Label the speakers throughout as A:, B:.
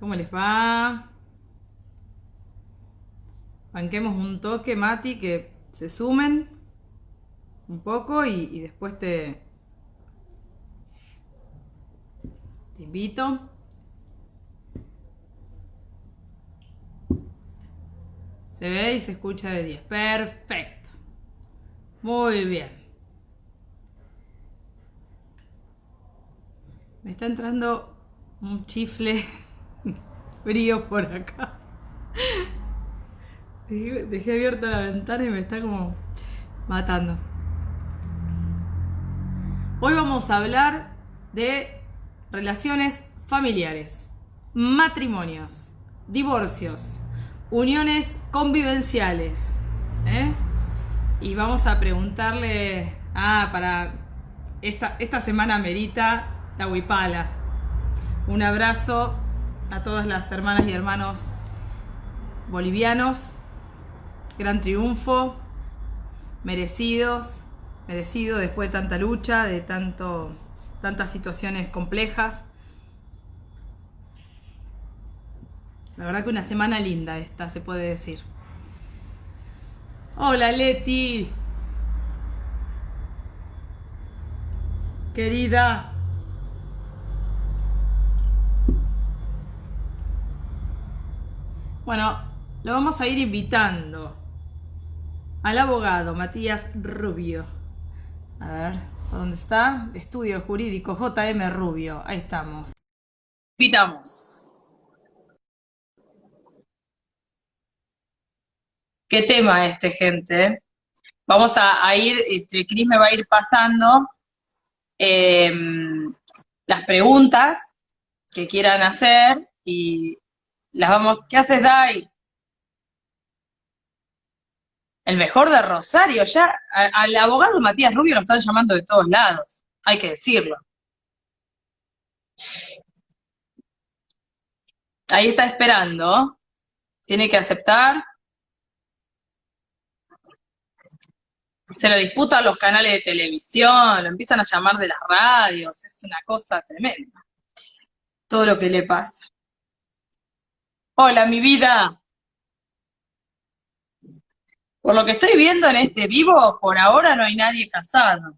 A: ¿Cómo les va? Banquemos un toque, Mati, que se sumen un poco y después te invito. Se ve y se escucha de 10. Perfecto. Muy bien. Me está entrando un chifle frío por acá. Dejé abierta la ventana y me está como matando. Hoy vamos a hablar de relaciones familiares, matrimonios, divorcios, uniones convivenciales. ¿eh? Y vamos a preguntarle, para esta semana merita la huipala. Un abrazo a todas las hermanas y hermanos bolivianos. Gran triunfo, merecido después de tanta lucha, de tantas situaciones complejas. La verdad que una semana linda esta, se puede decir. Hola Leti, querida. Bueno, lo vamos a ir invitando al abogado Matías Rubio. A ver, ¿dónde está? Estudio Jurídico JM Rubio. Ahí estamos. Invitamos. ¿Qué tema gente? Vamos a ir, Cris me va a ir pasando eh, las preguntas que quieran hacer y las vamos. ¿Qué haces, Dai? El mejor de Rosario, ya al abogado Matías Rubio lo están llamando de todos lados, hay que decirlo. Ahí está esperando, tiene que aceptar. Se lo disputan los canales de televisión, lo empiezan a llamar de las radios, es una cosa tremenda. Todo lo que le pasa. Hola, mi vida. Por lo que estoy viendo en este vivo, por ahora no hay nadie casado.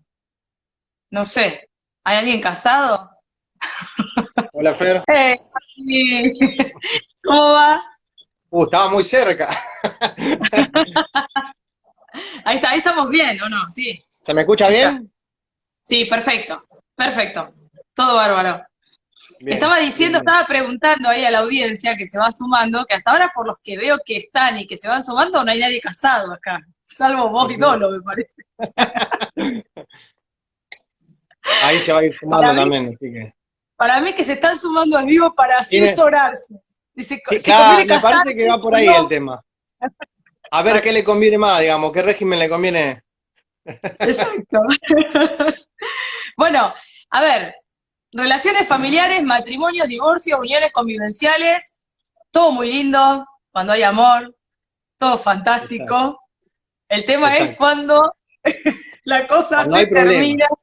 A: No sé, ¿hay alguien casado?
B: Hola, Fer.
A: ¡Eh! ¿Cómo va?
B: Estaba muy cerca.
A: Ahí estamos bien, ¿o no? Sí,
B: ¿Se me escucha
A: ahí está.
B: bien?
A: Sí, perfecto, perfecto. Todo bárbaro.
B: Bien, bien, bien.
A: Estaba preguntando ahí a la audiencia que se va sumando, que hasta ahora por los que veo que están y que se van sumando, no hay nadie casado acá, salvo vos y
B: Ujú.
A: Dolo, me parece.
B: Ahí se va a ir sumando
A: Para mí,
B: también, así que.
A: para mí que se están sumando al vivo para
B: Tiene,
A: asesorarse. Dice, si conviene
B: claro, me parece
A: casarse
B: que va por
A: o
B: ahí el
A: no.
B: tema. A ver qué
A: Exacto.
B: le conviene más, digamos, qué régimen le conviene.
A: Exacto. Bueno, a ver, relaciones familiares, matrimonios, divorcios, uniones convivenciales, todo muy lindo, cuando hay amor, todo
B: Exacto,
A: fantástico. El tema es
B: exacto.
A: cuando la cosa
B: Cuando
A: se
B: hay problemas,
A: termina, cuando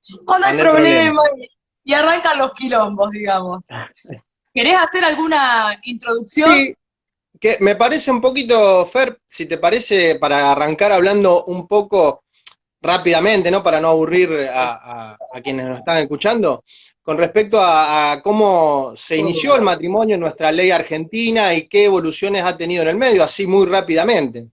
A: hay
B: cuando hay problemas.
A: problemas y arrancan los quilombos, digamos. ¿Querés hacer alguna introducción?
B: Sí, que me parece un poquito, Fer, si te parece, para arrancar hablando un poco rápidamente, ¿no? Para no aburrir a quienes nos están escuchando, con respecto a cómo se inició el matrimonio en nuestra ley argentina y qué evoluciones ha tenido en el medio, así muy rápidamente.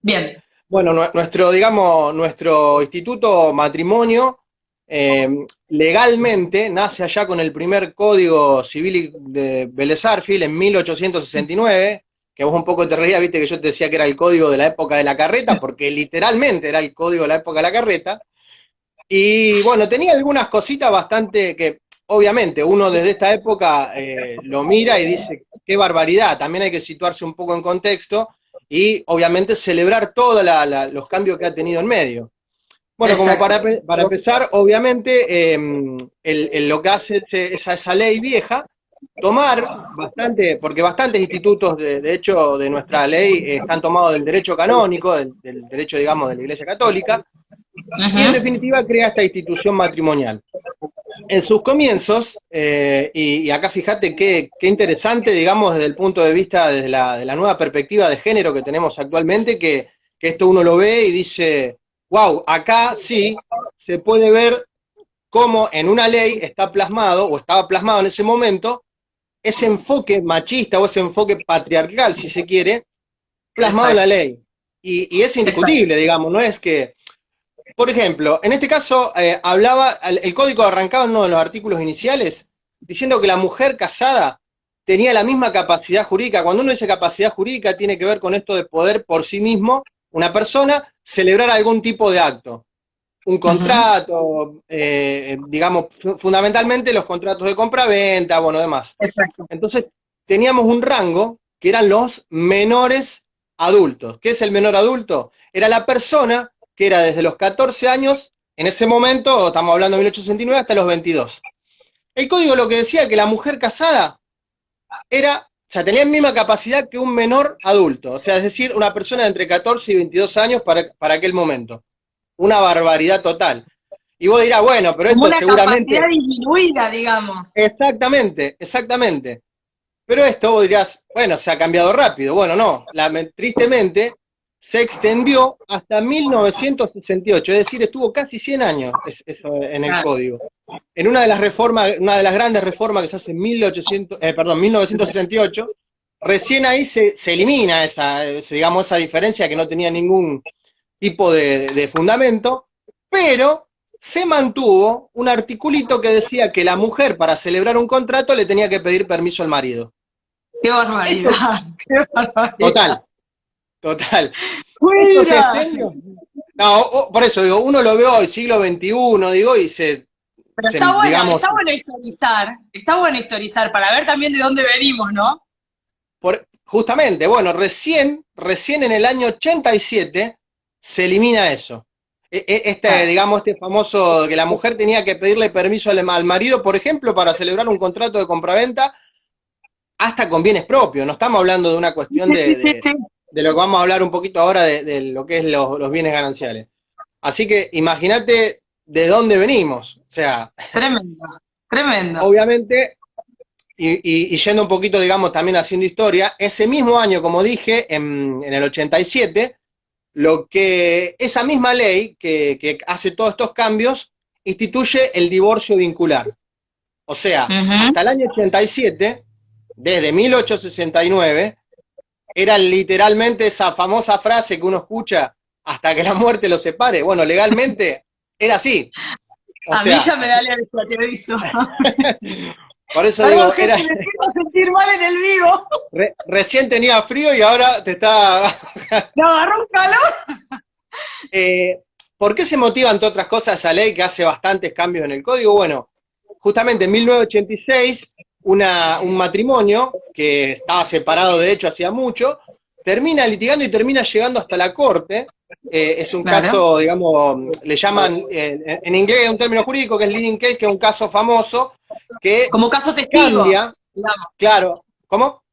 A: Bien,
B: Bueno, nuestro, digamos, nuestro instituto matrimonio eh, legalmente nace allá con el primer código civil de Vélez Sarsfield en 1869, que vos un poco te reías, viste que yo te decía que era el código de la época de la carreta, porque literalmente era el código de la época de la carreta, y bueno, tenía algunas cositas bastante que, obviamente, uno desde esta época lo mira y dice, qué barbaridad, también hay que situarse un poco en contexto y, obviamente, celebrar todos los cambios que ha tenido en medio. Bueno, como
A: exacto.
B: para empezar, obviamente, lo que hace esa ley vieja, tomar bastante, porque bastantes institutos, de hecho, de nuestra ley están tomados del derecho canónico, del derecho, digamos, de la Iglesia Católica, y en
A: Ujú.
B: definitiva crea esta institución matrimonial. en sus comienzos, y acá fíjate qué interesante, digamos, desde el punto de vista de la nueva perspectiva de género que tenemos actualmente, que esto uno lo ve y dice, wow, acá sí se puede ver cómo en una ley está plasmado, o estaba plasmado en ese momento, ese enfoque machista o ese enfoque patriarcal, si se quiere, plasmado en la ley. Y es indiscutible, digamos, no es que... Por ejemplo, en este caso hablaba, el código arrancaba en uno de los artículos iniciales, diciendo que la mujer casada tenía la misma capacidad jurídica. Cuando uno dice capacidad jurídica, tiene que ver con esto de poder por sí mismo, una persona, celebrar algún tipo de acto. Un contrato, digamos, fundamentalmente los contratos de compra-venta, bueno, demás.
A: Exacto.
B: Entonces, teníamos un rango que eran los menores adultos. ¿Qué es el menor adulto? Era la persona que era desde los 14 años, en ese momento, estamos hablando de 1869, hasta los 22. El código lo que decía que la mujer casada era, o sea, tenía la misma capacidad que un menor adulto, o sea, es decir, una persona de entre 14 y 22 años para aquel momento. Una barbaridad total. Y vos dirás, bueno, pero
A: Como
B: esto
A: una
B: seguramente...
A: capacidad disminuida, digamos.
B: Exactamente, exactamente. Pero esto vos dirás, bueno, se ha cambiado rápido. Bueno, no, tristemente se extendió hasta 1968, es decir, estuvo casi 100 años eso en el código. En una de las reformas, una de las grandes reformas que se hace en 1968, recién ahí se elimina digamos, esa diferencia que no tenía ningún tipo de fundamento, pero se mantuvo un articulito que decía que la mujer para celebrar un contrato le tenía que pedir permiso al marido.
A: ¡Qué barbaridad! ¡Qué barbaridad!
B: Total.
A: ¡Fuera!
B: No, por eso digo, uno lo ve hoy, siglo XXI, digo, y
A: Pero está bueno, digamos, está bueno historizar para ver también de dónde venimos, ¿no?
B: Justamente, bueno, recién en el año 87 se elimina eso. Digamos, este famoso, que la mujer tenía que pedirle permiso al marido, por ejemplo, para celebrar un contrato de compraventa, hasta con bienes propios. No estamos hablando de una cuestión de lo que vamos a hablar un poquito ahora, de lo que es los bienes gananciales. Así que imagínate de dónde venimos. O sea,
A: tremendo, tremendo.
B: Obviamente, y yendo un poquito, digamos, también haciendo historia, ese mismo año, como dije, en el 87, esa misma ley que hace todos estos cambios, instituye el divorcio vincular. O sea, hasta el año 87, desde 1869, era literalmente esa famosa frase que uno escucha, hasta que la muerte los separe. Bueno, legalmente era así.
A: A mí ya me da el aviso.
B: Por eso digo,
A: me quiero sentir mal en el vivo.
B: Recién tenía frío y ahora te está...
A: ¿Me agarró un calor?
B: ¿Por qué se motiva, entre otras cosas, esa ley que hace bastantes cambios en el código? Bueno, justamente en 1986, un matrimonio que estaba separado, de hecho, hacía mucho, termina litigando y termina llegando hasta la corte. Es un caso, digamos, le llaman, en inglés un término jurídico que es leading case, que es un caso famoso, que
A: como caso testigo,
B: cambia, digamos. Claro, ¿cómo?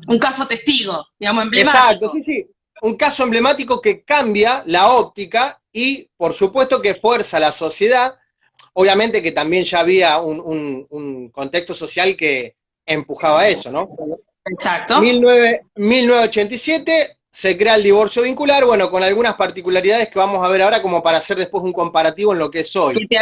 A: Un caso testigo, digamos, emblemático.
B: Exacto, sí. Un caso emblemático que cambia la óptica y, por supuesto, que fuerza a la sociedad. Obviamente que también ya había un contexto social que empujaba eso, ¿no?
A: Exacto.
B: 1987 se crea el divorcio vincular, bueno, con algunas particularidades que vamos a ver ahora como para hacer después un comparativo en lo que es hoy.
A: Te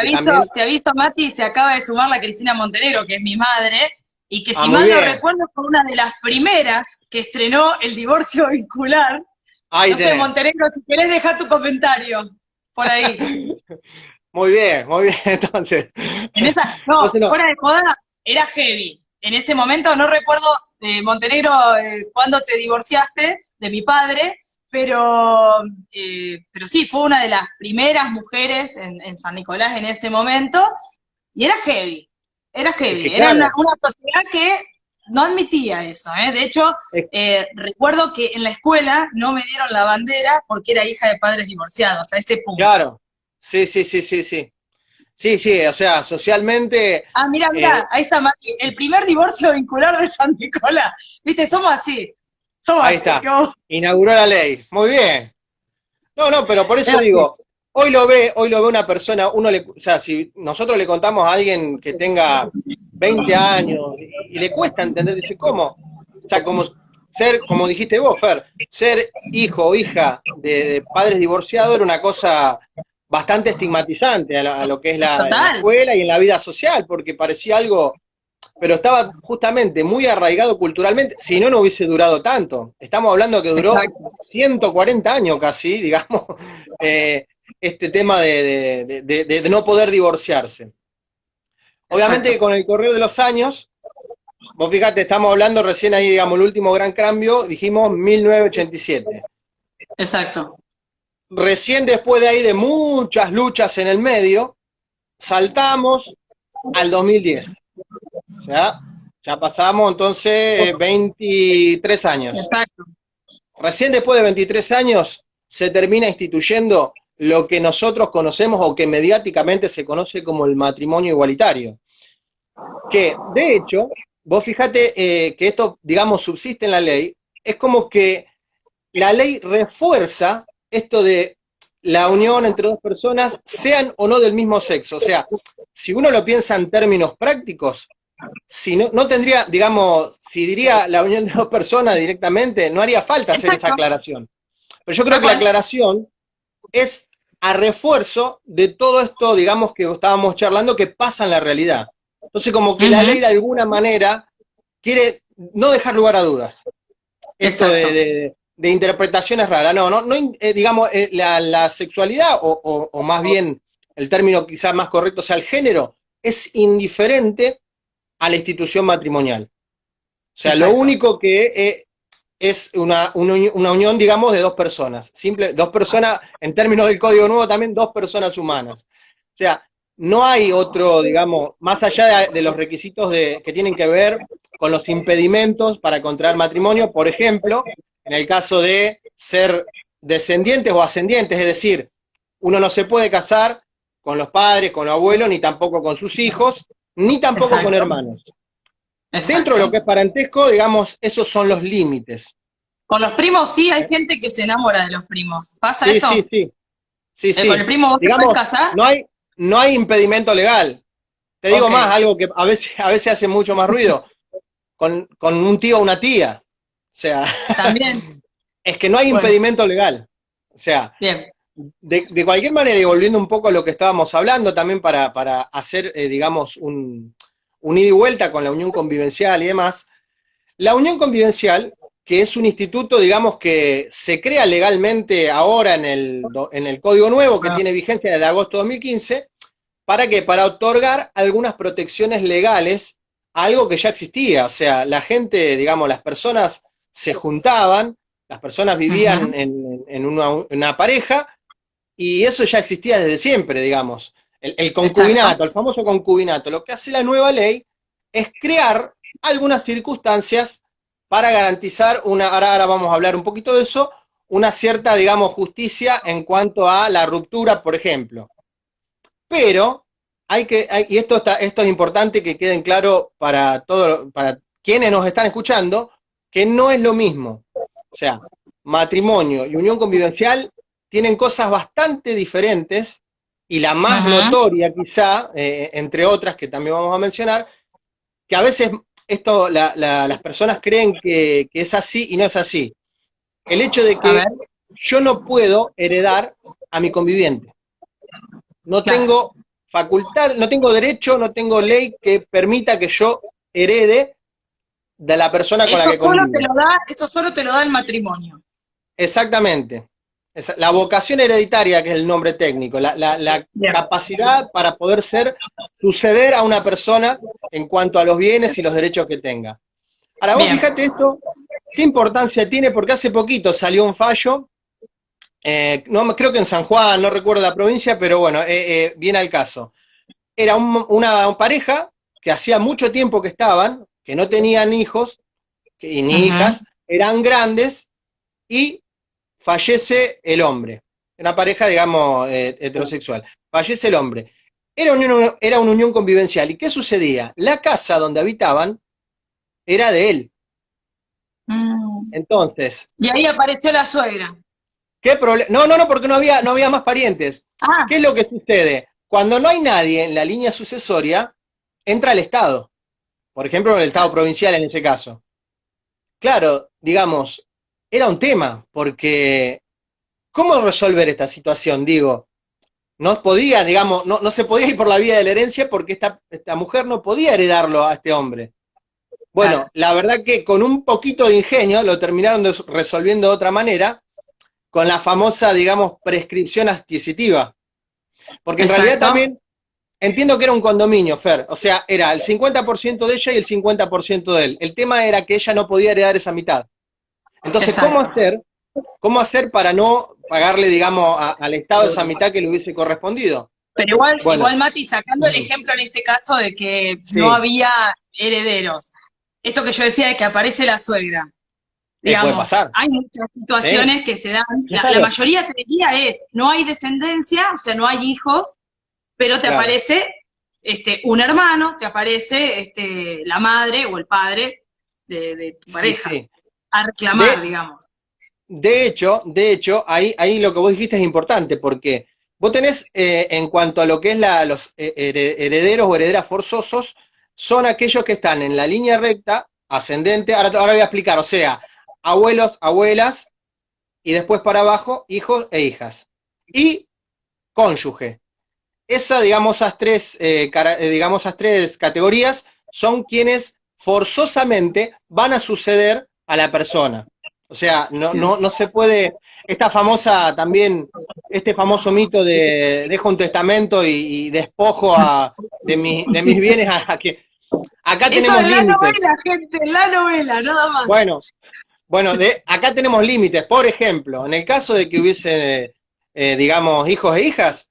A: aviso, Mati, se acaba de sumar la Cristina Montenegro, que es mi madre, y que si mal no recuerdo fue una de las primeras que estrenó el divorcio vincular. No sé, Montenegro, si querés dejar tu comentario por ahí.
B: Muy bien, entonces.
A: Fuera de joda, era heavy. En ese momento no recuerdo, Montenegro, cuándo te divorciaste de mi padre, pero sí, fue una de las primeras mujeres en San Nicolás en ese momento, y era heavy. Era una sociedad que no admitía eso, ¿eh? De hecho, recuerdo que en la escuela no me dieron la bandera porque era hija de padres divorciados, a ese punto.
B: Claro, sí. Sí, o sea, socialmente...
A: Ah, mira, ahí está, Mati, el primer divorcio vincular de San Nicolás. Viste, somos así.
B: Ahí está, inauguró la ley, muy bien. No, pero por eso digo, hoy lo ve una persona, o sea, si nosotros le contamos a alguien que tenga 20 años y le cuesta entender, dice, ¿cómo? O sea, como dijiste vos, Fer, ser hijo o hija de padres divorciados era una cosa bastante estigmatizante a lo que es la
A: Total.
B: escuela y en la vida social, porque parecía algo, pero estaba justamente muy arraigado culturalmente, si no, no hubiese durado tanto. Estamos hablando que duró
A: Exacto.
B: 140 años casi, digamos, este tema de no poder divorciarse. Obviamente que
A: Exacto.
B: con el correr de los años, vos fíjate, estamos hablando recién ahí, digamos, el último gran cambio, dijimos 1987.
A: Exacto.
B: Recién después de ahí, de muchas luchas en el medio, saltamos al 2010. O sea, ya pasamos entonces 23 años.
A: Exacto.
B: Recién después de 23 años se termina instituyendo lo que nosotros conocemos o que mediáticamente se conoce como el matrimonio igualitario. Que, de hecho, vos fíjate que esto, digamos, subsiste en la ley, es como que la ley refuerza esto de la unión entre dos personas, sean o no del mismo sexo. O sea, si uno lo piensa en términos prácticos, si no tendría, digamos, si diría la unión de dos personas directamente, no haría falta hacer esa
A: Exacto.
B: aclaración. Pero yo creo
A: Tal
B: que la
A: cual.
B: aclaración es a refuerzo de todo esto, digamos, que estábamos charlando, que pasa en la realidad. Entonces, como que la ley de alguna manera quiere no dejar lugar a dudas. Esto
A: Exacto.
B: de interpretaciones raras. No digamos, la sexualidad, o más bien el término quizás más correcto sea el género, es indiferente a la institución matrimonial. O sea, lo
A: Exacto.
B: único que es una unión, digamos, de dos personas. Dos personas, en términos del Código Nuevo, también dos personas humanas. O sea, no hay otro, digamos, más allá de los requisitos que tienen que ver con los impedimentos para contraer matrimonio, por ejemplo, en el caso de ser descendientes o ascendientes, es decir, uno no se puede casar con los padres, con los abuelos, ni tampoco con sus hijos, ni tampoco con
A: Exacto.
B: hermanos. Dentro de lo
A: Exacto.
B: que es parentesco, digamos, esos son los límites.
A: Con los primos sí, hay gente que se enamora de los primos. ¿Pasa
B: Sí, sí,
A: eso?
B: sí, sí,
A: ¿Con
B: sí.
A: el primo vos te puedes
B: Digamos,
A: casar?
B: no hay impedimento legal. Te digo
A: Ok.
B: más, algo que a veces hace mucho más ruido, con un tío o una tía. O sea,
A: También.
B: es que no hay
A: Bueno,
B: impedimento legal. O sea,
A: bien.
B: de cualquier manera, y volviendo un poco a lo que estábamos hablando, también para hacer, digamos, un ida y vuelta con la unión convivencial y demás, la unión convivencial, que es un instituto, digamos, que se crea legalmente ahora en el Código Nuevo, que tiene vigencia desde agosto de 2015, ¿para qué? Para otorgar algunas protecciones legales a algo que ya existía. O sea, la gente, digamos, las personas se juntaban, las personas vivían
A: Ujú.
B: en una pareja, y eso ya existía desde siempre, digamos. El
A: Exacto.
B: concubinato, el famoso concubinato. Lo que hace la nueva ley es crear algunas circunstancias para garantizar ahora vamos a hablar un poquito de eso, una cierta, digamos, justicia en cuanto a la ruptura, por ejemplo. Pero y esto es importante que queden claro para quienes nos están escuchando, que no es lo mismo. O sea, matrimonio y unión convivencial tienen cosas bastante diferentes, y la más
A: Ujú.
B: notoria quizá, entre otras que también vamos a mencionar, que a veces las personas creen que es así y no es así. El hecho de
A: A ver,
B: que yo no puedo heredar a mi conviviente. No
A: claro.
B: tengo facultad, no tengo derecho, no tengo ley que permita que yo herede de la persona con la que convivo.
A: Eso solo te lo da el matrimonio.
B: Exactamente. La vocación hereditaria, que es el nombre técnico, la
A: Bien.
B: capacidad para poder suceder a una persona en cuanto a los bienes y los derechos que tenga. Ahora vos
A: Bien.
B: fíjate esto, qué importancia tiene, porque hace poquito salió un fallo, no, creo que en San Juan, no recuerdo la provincia, pero bueno, viene al caso. Era una pareja que hacía mucho tiempo que estaban, que no tenían hijos ni
A: Ujú.
B: hijas, eran grandes, y fallece el hombre. Una pareja, digamos, heterosexual. Fallece el hombre. Era una unión convivencial. ¿Y qué sucedía? La casa donde habitaban era de él.
A: Mm.
B: Entonces,
A: Y ahí apareció la suegra.
B: ¿Qué problema? No, no, no, porque no había más parientes.
A: Ah,
B: ¿Qué es lo que sucede? Cuando no hay nadie en la línea sucesoria, entra el Estado. Por ejemplo, el Estado provincial en ese caso. Claro, digamos, era un tema, porque ¿cómo resolver esta situación? Digo, no podía, digamos, no se podía ir por la vía de la herencia porque esta mujer no podía heredarlo a este hombre.
A: claro,
B: Bueno, la verdad que con un poquito de ingenio lo terminaron resolviendo de otra manera, con la famosa, digamos, prescripción adquisitiva. Porque en realidad
A: exacto,
B: también entiendo que era un condominio, Fer. O sea, era el 50% de ella y el 50% de él. El tema era que ella no podía heredar esa mitad. Entonces, ¿cómo
A: exacto.
B: hacer? ¿Cómo hacer para no pagarle, digamos, al Estado esa mitad que le hubiese correspondido?
A: Pero igual,
B: Bueno,
A: igual Mati, sacando el ejemplo en este caso de que no
B: sí,
A: había herederos, esto que yo decía de que aparece la suegra,
B: puede
A: digamos,
B: pasar.
A: hay muchas
B: Sí,
A: situaciones que se dan, la
B: claro,
A: mayoría te diría es, no hay descendencia, o sea, no hay hijos, pero te
B: claro.
A: aparece un hermano, te aparece la madre o el padre de tu
B: Sí,
A: pareja,
B: sí.
A: a reclamar,
B: De,
A: digamos.
B: de hecho, ahí lo que vos dijiste es importante, porque vos tenés, en cuanto a lo que es los herederos o herederas forzosos, son aquellos que están en la línea recta, ascendente, ahora voy a explicar, o sea, abuelos, abuelas, y después para abajo, hijos e hijas. Y cónyuge. Digamos, digamos, esas tres categorías son quienes forzosamente van a suceder a la persona. O sea, no se puede, esta famosa también, este famoso mito de dejo un testamento y despojo de mis bienes a que acá
A: Eso
B: tenemos
A: en la
B: límites.
A: novela, gente, en la novela, nada más.
B: Bueno, bueno, acá tenemos límites. Por ejemplo, en el caso de que hubiese, digamos, hijos e hijas,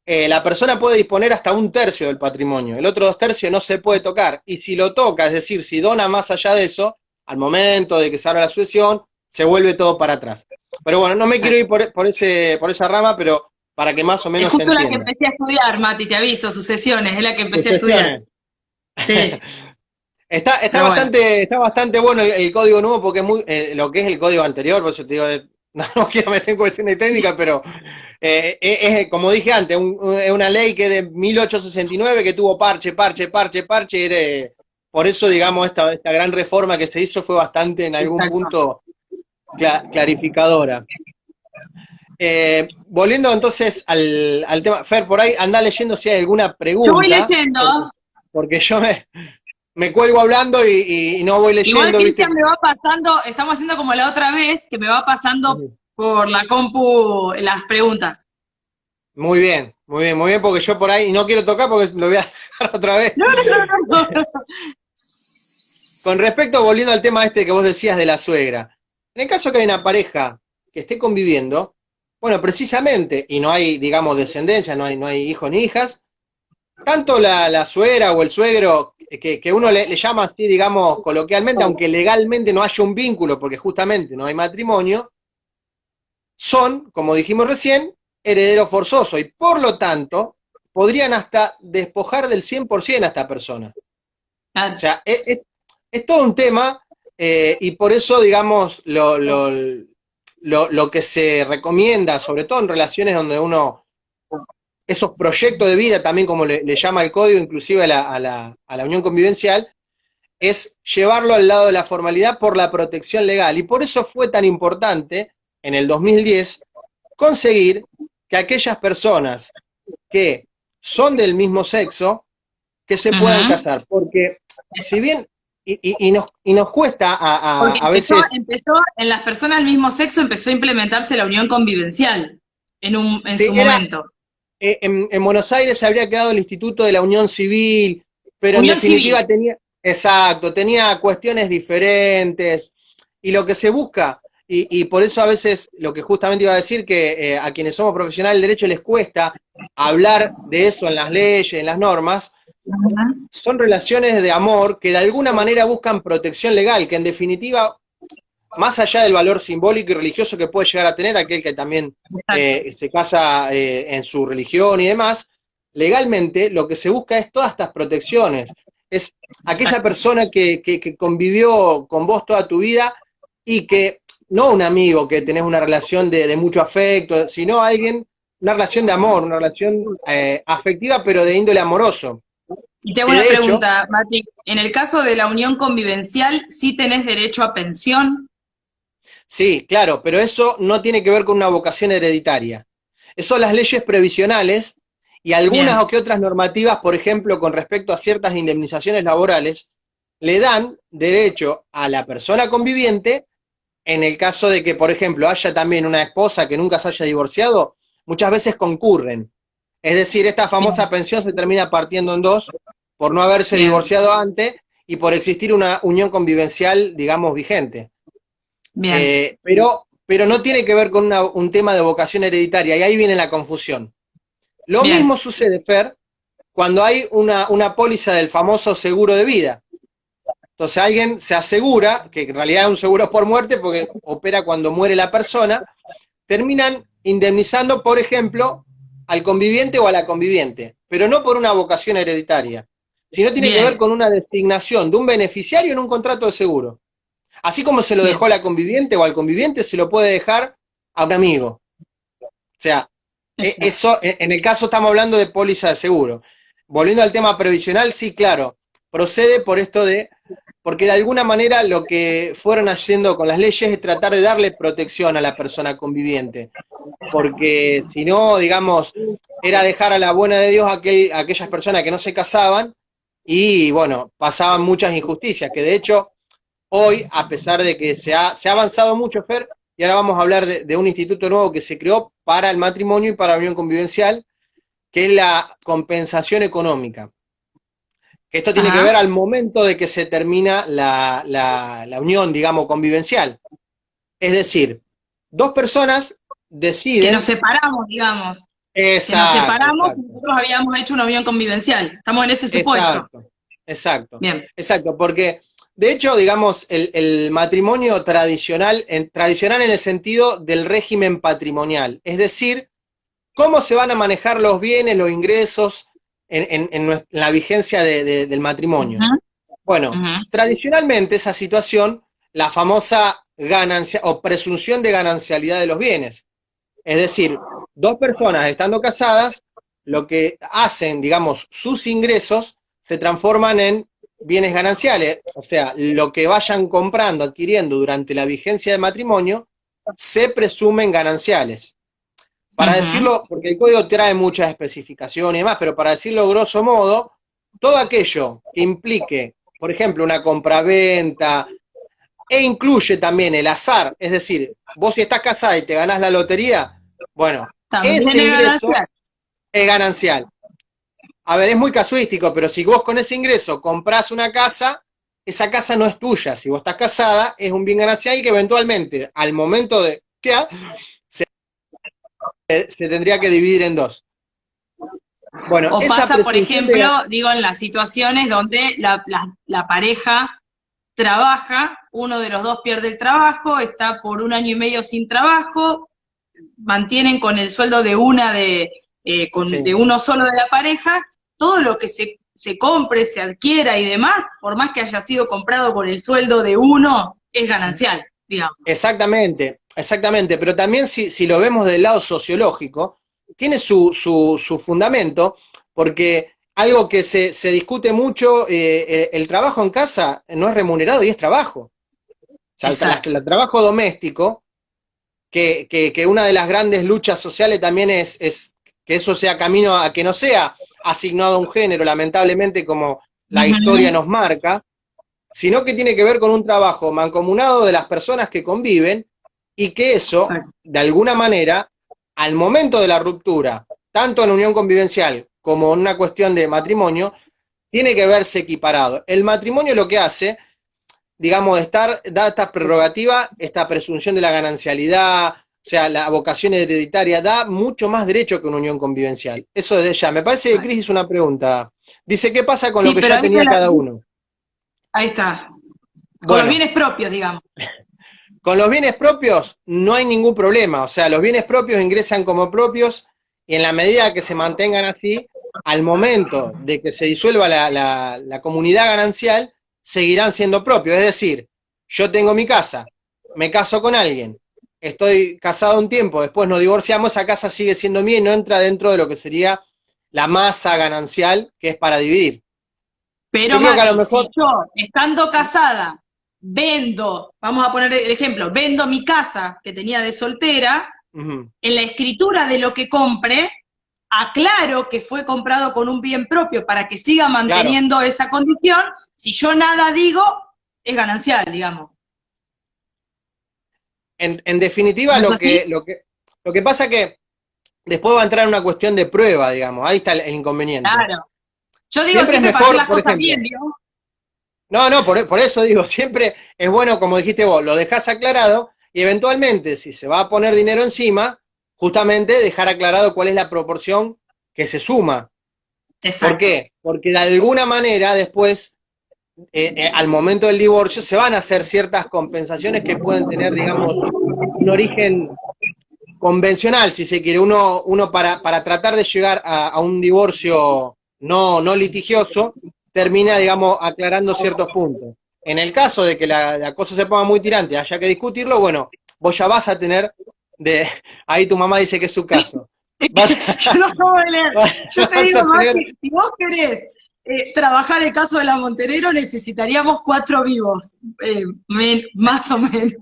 B: la persona puede disponer hasta un tercio del patrimonio, el otro dos tercios no se puede tocar, y si lo toca, es decir, si dona más allá de eso, al momento de que se abra la sucesión, se vuelve todo para atrás. Pero bueno, no me quiero ir
A: Exacto.
B: por esa rama, pero para que más o
A: Es
B: menos se
A: justo la que
B: entienda.
A: empecé a estudiar, Mati, te aviso, sucesiones, es la que empecé a estudiar.
B: Sucesiones.
A: Sí, pero bueno.
B: Está bastante bueno el código nuevo porque es muy, lo que es el código anterior, por eso te digo, no quiero meter en cuestiones técnicas, pero como dije antes, es una ley que es de 1869 que tuvo parche, parche, parche, parche, por eso, digamos, esta gran reforma que se hizo fue bastante, en algún
A: Exacto.
B: punto, clarificadora. Volviendo entonces al tema, Fer, por ahí anda leyendo si hay alguna
A: Yo voy
B: pregunta,
A: leyendo.
B: porque yo me cuelgo hablando y no voy
A: Igual
B: leyendo, ¿viste?
A: Cristian me va pasando, estamos haciendo como la otra vez, que me va pasando por la compu las preguntas.
B: Muy bien, muy bien, muy bien, porque yo por ahí no quiero tocar porque lo voy a dejar otra vez.
A: No, no, no, no.
B: Con respecto, volviendo al tema este que vos decías de la suegra, en el caso que hay una pareja que esté conviviendo, bueno, precisamente, y no hay, digamos, descendencia, no hay hijos ni hijas, tanto la suegra o el suegro, que uno le llama así, digamos, coloquialmente, aunque legalmente no haya un vínculo, porque justamente no hay matrimonio, son, como dijimos recién, herederos forzosos y por lo tanto podrían hasta despojar del 100% a esta persona. O
A: Claro,
B: sea, es todo un tema y por eso, digamos, lo que se recomienda, sobre todo en relaciones donde esos proyectos de vida, también como le llama el código, inclusive a la unión convivencial, es llevarlo al lado de la formalidad por la protección legal. Y por eso fue tan importante en el 2010 conseguir que aquellas personas que son del mismo sexo, que se puedan
A: ujú.
B: casar, porque
A: Eso.
B: si bien, y nos cuesta
A: Porque
B: a veces,
A: empezó, en las personas del mismo sexo empezó a implementarse la unión convivencial en
B: si
A: su
B: era,
A: momento.
B: en Buenos Aires se habría quedado el Instituto de la Unión Civil, pero en
A: Unión civil.
B: definitiva tenía cuestiones diferentes, y lo que se busca, y por eso a veces lo que justamente iba a decir, que a quienes somos profesionales del derecho les cuesta hablar de eso en las leyes, en las normas,
A: Ujú.
B: son relaciones de amor que de alguna manera buscan protección legal, que en definitiva, más allá del valor simbólico y religioso que puede llegar a tener aquel que también
A: Exacto.
B: se casa en su religión y demás, legalmente lo que se busca es todas estas protecciones. Es aquella
A: Exacto.
B: persona que convivió con vos toda tu vida y que no un amigo que tenés una relación de mucho afecto, sino alguien, una relación de amor, una relación afectiva, pero de índole amoroso.
A: Y tengo
B: Que
A: una
B: de hecho,
A: pregunta, Mati. En el caso de la unión convivencial, ¿sí tenés derecho a pensión?
B: sí, claro, pero eso no tiene que ver con una vocación hereditaria. Eso son las leyes previsionales y algunas
A: Bien,
B: o que otras normativas, por ejemplo, con respecto a ciertas indemnizaciones laborales, le dan derecho a la persona conviviente en el caso de que, por ejemplo, haya también una esposa que nunca se haya divorciado, muchas veces concurren. Es decir, esta famosa
A: bien,
B: pensión se termina partiendo en dos por no haberse
A: bien,
B: divorciado antes y por existir una unión convivencial, digamos, vigente.
A: bien,
B: Pero no tiene que ver con un tema de vocación hereditaria, y ahí viene la confusión. Lo
A: bien,
B: mismo sucede, Fer, cuando hay una póliza del famoso seguro de vida. Entonces alguien se asegura, que en realidad es un seguro por muerte porque opera cuando muere la persona, terminan indemnizando, por ejemplo, al conviviente o a la conviviente, pero no por una vocación hereditaria, sino tiene que ver
A: bien,
B: con una designación de un beneficiario en un contrato de seguro. Así como se lo dejó
A: bien.
B: a la conviviente o al conviviente, se lo puede dejar a un amigo. O sea,
A: Está.
B: eso, en el caso estamos hablando de póliza de seguro. Volviendo al tema previsional, sí, claro, procede por esto de, porque de alguna manera lo que fueron haciendo con las leyes es tratar de darle protección a la persona conviviente, porque si no, digamos, era dejar a la buena de Dios a aquellas personas que no se casaban y, bueno, pasaban muchas injusticias, que de hecho hoy, a pesar de que se ha avanzado mucho, Fer, y ahora vamos a hablar de un instituto nuevo que se creó para el matrimonio y para la unión convivencial, que es la compensación económica. Que esto tiene que ver
A: Ajá.
B: al momento de que se termina la unión, digamos, convivencial. Es decir, dos personas
A: Que nos
B: deciden.
A: separamos, digamos. Que nos
B: Exacto,
A: separamos y
B: exacto.
A: nosotros habíamos hecho una unión convivencial. Estamos en ese supuesto.
B: Exacto, exacto,
A: Bien.
B: exacto, porque de hecho, digamos, el matrimonio tradicional, tradicional en el sentido del régimen patrimonial, es decir, cómo se van a manejar los bienes, los ingresos en la vigencia del matrimonio.
A: Ujú,
B: Bueno,
A: ujú.
B: tradicionalmente esa situación, la famosa ganancia o presunción de ganancialidad de los bienes. Es decir, dos personas estando casadas, lo que hacen, digamos, sus ingresos se transforman en bienes gananciales, o sea, lo que vayan comprando, adquiriendo durante la vigencia del matrimonio, se presumen gananciales. Para
A: Ujú.
B: decirlo, porque el código trae muchas especificaciones y demás, pero para decirlo grosso modo, todo aquello que implique, por ejemplo, una compraventa, e incluye también el azar, es decir, vos si estás casada y te ganás la lotería, bueno,
A: También
B: ese
A: es
B: ingreso
A: ganancial.
B: es ganancial. A ver, es muy casuístico, pero si vos con ese ingreso comprás una casa, esa casa no es tuya. Si vos estás casada, es un bien ganancial que eventualmente, al momento de se, se tendría que dividir en dos. Bueno,
A: O
B: esa
A: pasa, por
B: presunción
A: ejemplo, digo, en las situaciones donde la pareja trabaja, uno de los dos pierde el trabajo, está por un año y medio sin trabajo, mantienen con el sueldo de de
B: sí,
A: uno solo de la pareja, todo lo que se compre, se adquiera y demás, por más que haya sido comprado con el sueldo de uno, es ganancial, digamos.
B: exactamente, exactamente, pero también si lo vemos del lado sociológico, tiene su fundamento, porque algo que se discute mucho, el trabajo en casa no es remunerado y es trabajo. O sea,
A: Exacto.
B: el trabajo doméstico, que una de las grandes luchas sociales también es que eso sea camino a que no sea asignado a un género, lamentablemente, como la historia
A: Ujú.
B: nos marca, sino que tiene que ver con un trabajo mancomunado de las personas que conviven y que eso,
A: Exacto.
B: de alguna manera, al momento de la ruptura, tanto en la unión convivencial como en una cuestión de matrimonio, tiene que verse equiparado. El matrimonio lo que hace, digamos, da esta prerrogativa, esta presunción de la ganancialidad, o sea, la vocación hereditaria, da mucho más derecho que una unión convivencial. Eso desde ya. Me parece que Cris hizo una pregunta. Dice, ¿qué pasa con lo
A: Sí,
B: que
A: pero
B: ya tenía cada uno?
A: ahí está, con los
B: Bueno,
A: bienes propios, digamos.
B: con los bienes propios no hay ningún problema, o sea, los bienes propios ingresan como propios y en la medida que se mantengan así, al momento de que se disuelva la comunidad ganancial, seguirán siendo propios. Es decir, yo tengo mi casa, me caso con alguien, estoy casado un tiempo, después nos divorciamos, esa casa sigue siendo mía y no entra dentro de lo que sería la masa ganancial que es para dividir.
A: Pero
B: Yo creo que a lo
A: Mati, si
B: mejor...
A: yo, estando casada, vendo, vamos a poner el ejemplo, vendo mi casa que tenía de soltera,
B: Ujú,
A: en la escritura de lo que compre, aclaro que fue comprado con un bien propio para que siga
B: claro,
A: manteniendo esa condición. Si yo nada digo, es ganancial, digamos.
B: en definitiva
A: ¿No es así?
B: lo que pasa que después va a entrar una cuestión de prueba, digamos, ahí está el inconveniente.
A: Claro. Yo digo
B: Siempre es
A: siempre para hacer
B: mejor,
A: las
B: por
A: cosas bien,
B: ejemplo,
A: ¿vio?
B: no, por eso digo, siempre es bueno, como dijiste vos, lo dejás aclarado y eventualmente, si se va a poner dinero encima, justamente dejar aclarado cuál es la proporción que se suma. ¿Por
A: Exacto.
B: qué? Porque de alguna manera después, al momento del divorcio, se van a hacer ciertas compensaciones que pueden tener, digamos, un origen convencional, si se quiere, uno para tratar de llegar a un divorcio no litigioso, termina, digamos, aclarando ciertos puntos. En el caso de que la cosa se ponga muy tirante, haya que discutirlo, bueno, vos ya vas a tener, ahí tu mamá dice que es su caso, vas,
A: Yo lo acabo de leer. Yo te
B: vas
A: digo,
B: a tener,
A: Mati, si vos querés trabajar el caso de la Montenegro, necesitaríamos 4 vivos, más o menos.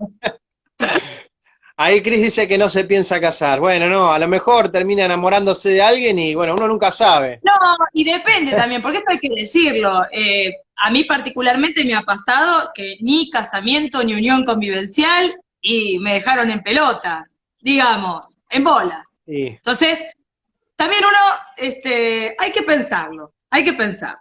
B: ahí Cris dice que no se piensa casar. Bueno, no, a lo mejor termina enamorándose de alguien y bueno, uno nunca sabe.
A: No, y depende también, porque esto hay que decirlo. A mí particularmente me ha pasado que ni casamiento ni unión convivencial y me dejaron en pelotas, digamos, en bolas.
B: Sí.
A: Entonces, también uno, hay que pensarlo, hay que pensarlo.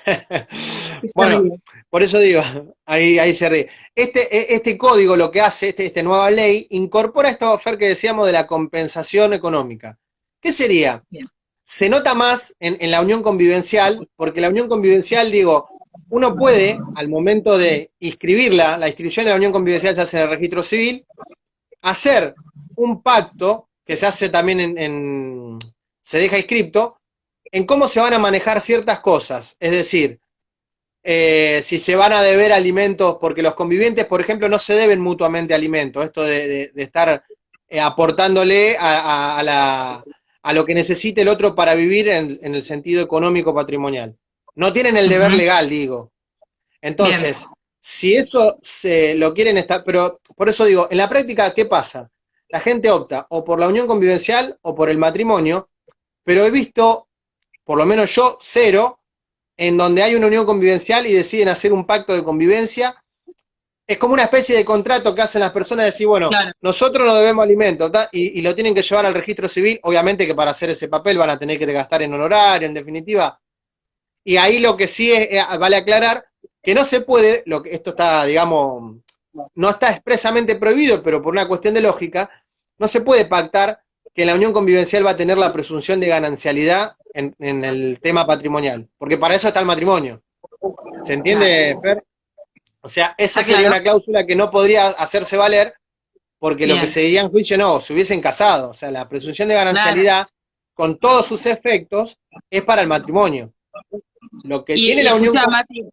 A: Que se
B: Bueno,
A: ríe.
B: por eso digo, ahí se ríe. Este código lo que hace, esta nueva ley, incorpora esta oferta que decíamos de la compensación económica. ¿Qué sería?
A: Bien.
B: Se nota más en la unión convivencial, porque la unión convivencial, digo, uno puede, al momento de inscribirla, la inscripción de la unión convivencial se hace en el registro civil, hacer un pacto, que se hace también se deja inscripto, en cómo se van a manejar ciertas cosas. Es decir, si se van a deber alimentos, porque los convivientes, por ejemplo, no se deben mutuamente alimentos, esto de estar aportándole a lo que necesite el otro para vivir en el sentido económico patrimonial. No tienen el deber
A: Ujú.
B: legal, digo.
A: Bien,
B: Entonces, si eso se lo quieren estar, pero por eso digo, en la práctica, ¿qué pasa? La gente opta o por la unión convivencial o por el matrimonio, pero he visto, por lo menos yo, cero, en donde hay una unión convivencial y deciden hacer un pacto de convivencia. Es como una especie de contrato que hacen las personas de decir, bueno,
A: claro,
B: nosotros nos debemos alimentos, y lo tienen que llevar al registro civil, obviamente que para hacer ese papel van a tener que gastar en honorario, en definitiva. Y ahí lo que sí vale aclarar, que no se puede, esto está, digamos, no está expresamente prohibido, pero por una cuestión de lógica, no se puede pactar que la unión convivencial va a tener la presunción de ganancialidad en el tema patrimonial, porque para eso está el matrimonio. ¿Se
A: claro.
B: entiende, Fer? O sea, esa
A: ¿Está
B: sería
A: claro?
B: una cláusula que no podría hacerse valer, porque lo que
A: Bien,
B: se diría en juicio no, se hubiesen casado. O sea, la presunción de
A: claro.
B: ganancialidad, con todos sus efectos, es para el matrimonio. Lo que tiene
A: Y
B: la unión...
A: escuchá, Mati,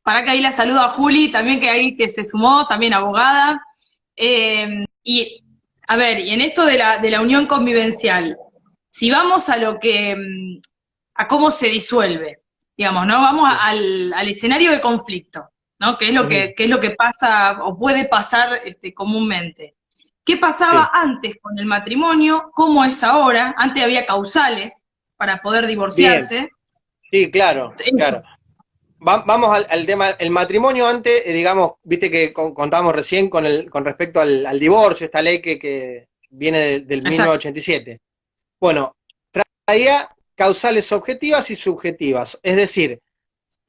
A: para que ahí la saludo a Juli, también que ahí que se sumó, también abogada. Y a ver, y en esto de la unión convivencial, si vamos a lo que, a cómo se disuelve, digamos, ¿no? Vamos al escenario de conflicto, ¿no? Que es lo que pasa o puede pasar comúnmente. ¿Qué pasaba
B: Sí,
A: antes con el matrimonio? ¿Cómo es ahora? Antes había causales para poder
B: bien,
A: divorciarse.
B: sí, claro,
A: Eso,
B: claro. Vamos al tema, el matrimonio antes, digamos, viste que contábamos recién con respecto al divorcio, esta ley que viene del
A: exacto.
B: 1987. Bueno, traía causales objetivas y subjetivas, es decir,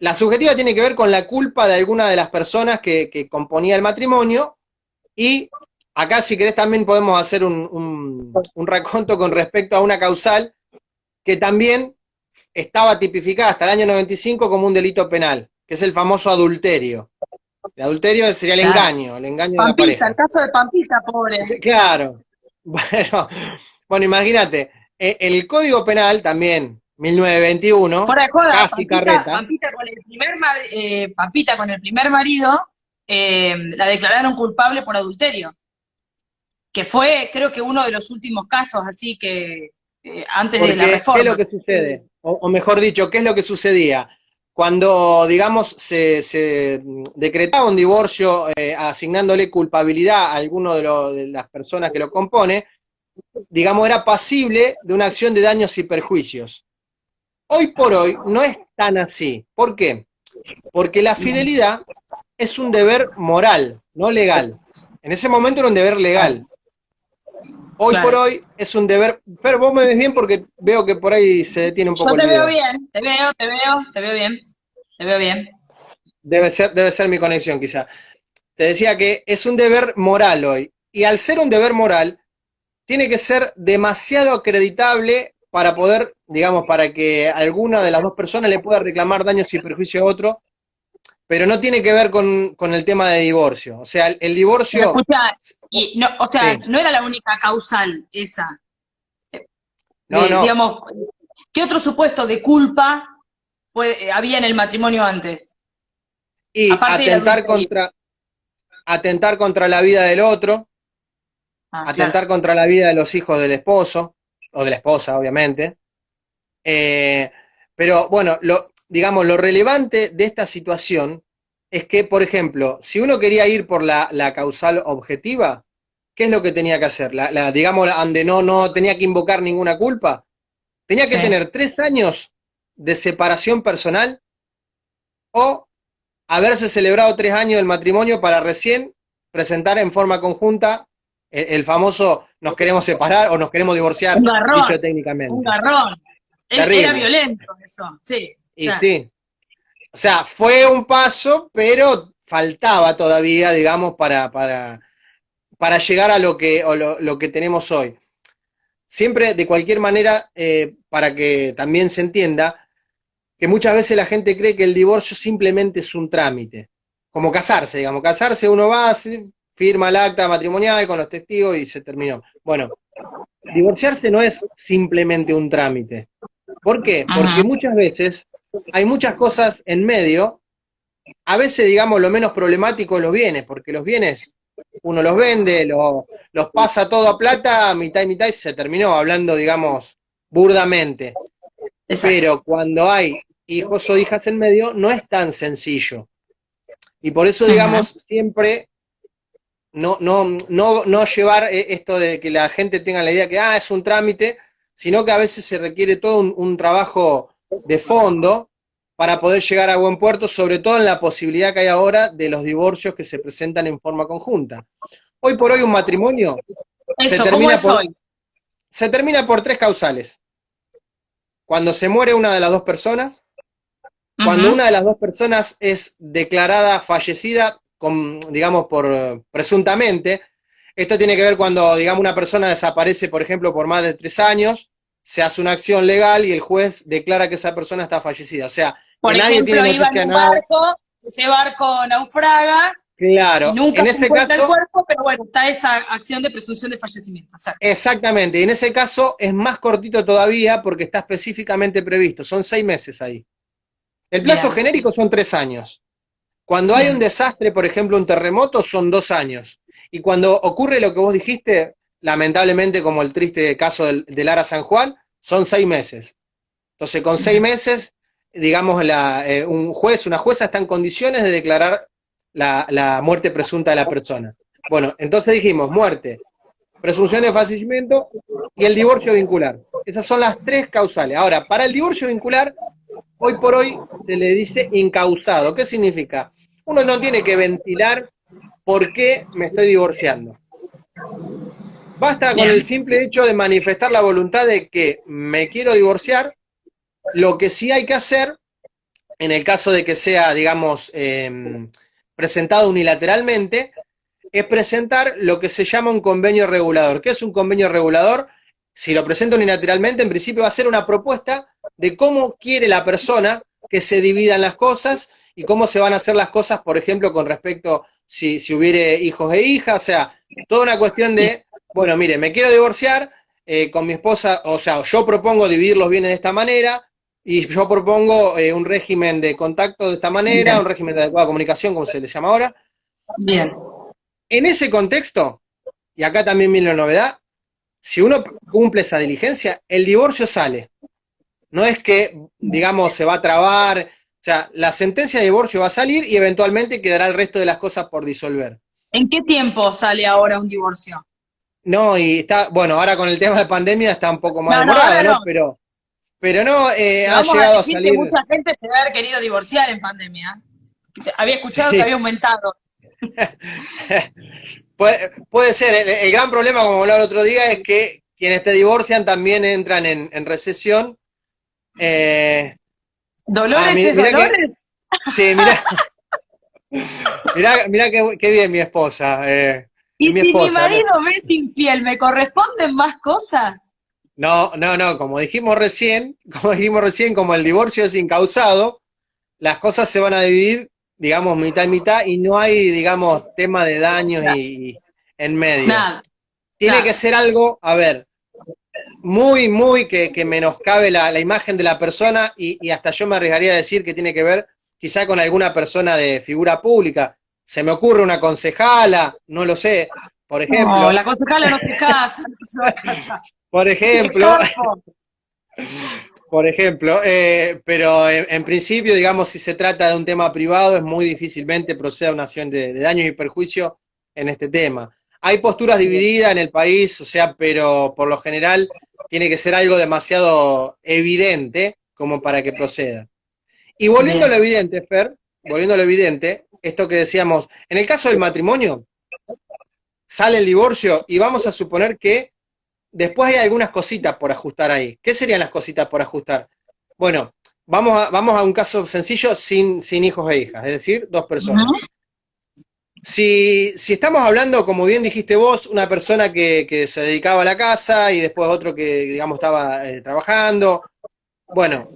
B: la subjetiva tiene que ver con la culpa de alguna de las personas que componía el matrimonio y acá si querés también podemos hacer un raconto con respecto a una causal que también estaba tipificada hasta el año 95 como un delito penal, que es el famoso adulterio. El adulterio sería
A: Claro.
B: el engaño de la
A: Pampita, el
B: pareja.
A: caso de Pampita, pobre.
B: Claro. Bueno, imagínate, el Código Penal también, 1921,
A: Fuera de joda,
B: casi carreta.
A: Pampita con el primer marido, la declararon culpable por adulterio, que fue, creo que uno de los últimos casos, así que antes de la
B: Porque, ¿qué es lo
A: reforma.
B: que sucede? O mejor dicho, ¿qué es lo que sucedía? Cuando, digamos, se decretaba un divorcio asignándole culpabilidad a alguno de las personas que lo compone, digamos, era pasible de una acción de daños y perjuicios. Hoy por hoy no es tan así. ¿Por qué? Porque la fidelidad es un deber moral, no legal. En ese momento era un deber legal. Hoy por
A: Claro.
B: hoy es un deber, pero vos me ves bien porque veo que por ahí se detiene un
A: Yo
B: poco el
A: te veo
B: video.
A: bien, te veo bien, te veo bien.
B: Debe ser mi conexión quizá. Te decía que es un deber moral hoy. Y al ser un deber moral, tiene que ser demasiado acreditable para poder, digamos, para que alguna de las dos personas le pueda reclamar daños y perjuicios a otro, pero no tiene que ver con el tema de divorcio. O sea, el
A: Pero
B: divorcio,
A: escucha, y no, o sea,
B: sí,
A: no era la única causal esa,
B: no, no.
A: digamos, ¿qué otro supuesto de culpa había en el matrimonio antes?
B: Y
A: Aparte del adulterio.
B: atentar contra la vida del otro,
A: Ah, claro.
B: atentar contra la vida de los hijos del esposo, o de la esposa, obviamente. Eh, pero bueno, digamos, lo relevante de esta situación es que, por ejemplo, si uno quería ir por la causal objetiva, ¿qué es lo que tenía que hacer? Digamos, donde no tenía que invocar ninguna culpa, tenía que
A: Sí.
B: tener 3 años de separación personal o haberse celebrado 3 años del matrimonio para recién presentar en forma conjunta el famoso nos queremos separar o nos queremos divorciar,
A: Un
B: dicho
A: garrón, un
B: técnicamente.
A: garrón. Era
B: Terrible.
A: violento eso, sí,
B: Y
A: claro.
B: sí, o sea, fue un paso, pero faltaba todavía, digamos, para llegar a lo que tenemos hoy. Siempre, de cualquier manera, para que también se entienda, que muchas veces la gente cree que el divorcio simplemente es un trámite, como casarse, digamos, casarse uno va, firma el acta matrimonial con los testigos y se terminó. Bueno, divorciarse no es simplemente un trámite. ¿Por qué? Porque
A: Ajá.
B: muchas veces hay muchas cosas en medio. A veces, digamos, lo menos problemático los bienes, porque los bienes uno los vende, los pasa todo a plata, mitad y mitad y se terminó, hablando, digamos, burdamente.
A: Exacto.
B: Pero cuando hay hijos o hijas en medio, no es tan sencillo. Y por eso,
A: Ajá.
B: digamos, siempre no llevar esto de que la gente tenga la idea que es un trámite, sino que a veces se requiere todo un trabajo de fondo para poder llegar a buen puerto, sobre todo en la posibilidad que hay ahora de los divorcios que se presentan en forma conjunta. Hoy por hoy un matrimonio se
A: Eso, ¿cómo
B: termina
A: es
B: por,
A: hoy?
B: se termina por 3 causales. Cuando se muere una de las dos personas, cuando
A: Ajá.
B: una de las dos personas es declarada fallecida, digamos, por presuntamente, esto tiene que ver cuando, digamos, una persona desaparece, por ejemplo, por más de 3 años, se hace una acción legal y el juez declara que esa persona está fallecida. O sea, que
A: Por
B: nadie tiene
A: ejemplo, iba en
B: noticia de
A: un
B: nada.
A: barco, ese barco naufraga y
B: Claro,
A: nunca
B: en
A: se
B: ese
A: encuentra el
B: caso,
A: cuerpo, pero bueno, está esa acción de presunción de fallecimiento. Exacto.
B: exactamente, y en ese caso es más cortito todavía porque está específicamente previsto, son 6 meses ahí. El plazo
A: Bien,
B: genérico son 3 años. Cuando hay un
A: bien.
B: desastre, por ejemplo, un terremoto, son 2 años. Y cuando ocurre lo que vos dijiste, lamentablemente, como el triste caso del Ara San Juan, son 6 meses. Entonces, con seis
A: Bien.
B: meses, digamos, un juez, una jueza está en condiciones de declarar la muerte presunta de la persona. Bueno, entonces dijimos muerte, presunción de fallecimiento y el divorcio vincular. Esas son las 3 causales. Ahora, para el divorcio vincular, hoy por hoy se le dice incausado. ¿Qué significa? Uno no tiene que ventilar por qué me estoy divorciando. Basta con el
A: Bien.
B: simple hecho de manifestar la voluntad de que me quiero divorciar. Lo que sí hay que hacer, en el caso de que sea, digamos, presentado unilateralmente, es presentar lo que se llama un convenio regulador. ¿Qué es un convenio regulador? Si lo presenta unilateralmente, en principio va a ser una propuesta de cómo quiere la persona que se dividan las cosas y cómo se van a hacer las cosas, por ejemplo, con respecto si hubiere hijos e hijas, o sea, toda una cuestión
A: Sí.
B: de, bueno, mire, me quiero divorciar con mi esposa, o sea, yo propongo dividir los bienes de esta manera y yo propongo un régimen de contacto de esta manera, un
A: Bien.
B: régimen de adecuada comunicación, como se le llama ahora,
A: Bien.
B: En ese contexto, y acá también viene la novedad, si uno cumple esa diligencia, el divorcio sale. No es que, digamos, se va a trabar, o sea, la sentencia de divorcio va a salir y eventualmente quedará el resto de las cosas por disolver.
A: ¿En qué tiempo sale ahora un divorcio?
B: No, y está, bueno, ahora con el tema de pandemia está un poco más
A: No, no, ahora
B: demorado,
A: no.
B: ¿no? Pero no,
A: Pero
B: ha
A: vamos a
B: llegado a
A: decir que
B: salir,
A: mucha gente se debe haber querido divorciar en pandemia. Había escuchado que
B: sí.
A: había aumentado.
B: Puede ser, el gran problema, como hablaba el otro día, es que quienes te divorcian también entran en recesión. Eh,
A: ¿Dolores es
B: Mirá que,
A: Dolores?
B: sí, mirá qué bien mi esposa, es
A: Y
B: mi
A: si mi
B: esposa.
A: marido me es infiel, ¿me corresponden más cosas?
B: No, como el divorcio es incausado, las cosas se van a dividir, digamos, mitad y mitad, y no hay, digamos, tema de daños y en medio.
A: Nada,
B: Tiene que
A: nada.
B: ser algo, a ver, muy que menoscabe la imagen de la persona y hasta yo me arriesgaría a decir que tiene que ver quizá con alguna persona de figura pública. Se me ocurre una concejala, no lo sé, por
A: No,
B: ejemplo,
A: la concejala no se casa, no se va a casar.
B: por
A: ¡Qué
B: ejemplo,
A: carpo!
B: por ejemplo, pero en principio, digamos, si se trata de un tema privado, es muy difícilmente proceda una acción de daños y perjuicio en este tema. Hay posturas divididas en el país, o sea, pero por lo general tiene que ser algo demasiado evidente como para que proceda. Y volviendo a
A: Bien.
B: lo evidente, Fer, volviendo a lo evidente, esto que decíamos, en el caso del matrimonio, sale el divorcio y vamos a suponer que después hay algunas cositas por ajustar ahí. ¿Qué serían las cositas por ajustar? Bueno, vamos a un caso sencillo sin hijos e hijas, es decir, dos
A: Ujú.
B: personas. Si estamos hablando, como bien dijiste vos, una persona que se dedicaba a la casa y después otro que, digamos, estaba trabajando, bueno,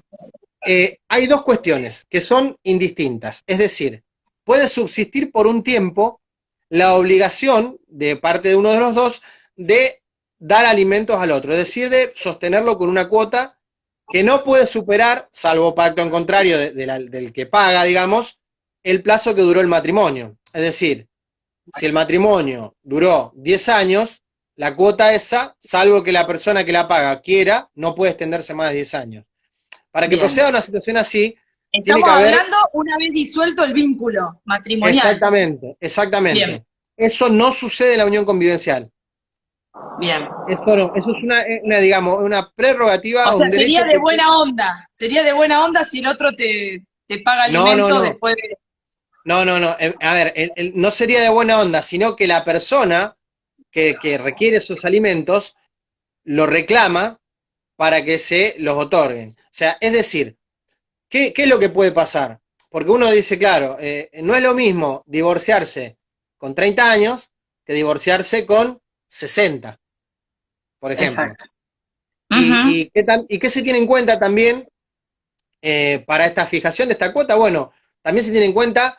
B: hay dos cuestiones que son indistintas. Es decir, puede subsistir por un tiempo la obligación de parte de uno de los dos de dar alimentos al otro, es decir, de sostenerlo con una cuota que no puede superar, salvo pacto en contrario del que paga, digamos, el plazo que duró el matrimonio. Es decir, si el matrimonio duró 10 años, la cuota esa, salvo que la persona que la paga quiera, no puede extenderse más de 10 años. Para que
A: Bien.
B: proceda una situación así, tiene
A: Estamos
B: que haber
A: hablando una vez disuelto el vínculo matrimonial.
B: exactamente,
A: Bien,
B: exactamente. Eso no sucede en la unión convivencial.
A: bien.
B: Eso no, eso es digamos, una
A: O
B: prerrogativa,
A: sea,
B: un
A: sería
B: derecho
A: de
B: que
A: buena onda. Sería de buena onda si el otro te paga
B: no, no,
A: alimentos
B: no,
A: después de...
B: no. A ver, no sería de buena onda, sino que la persona que requiere esos alimentos lo reclama para que se los otorguen. O sea, es decir, ¿qué es lo que puede pasar? Porque uno dice, claro, no es lo mismo divorciarse con 30 años que divorciarse con 60, por ejemplo.
A: Exacto. Ujú.
B: ¿Y qué se tiene en cuenta también para esta fijación de esta cuota? Bueno, también se tiene en cuenta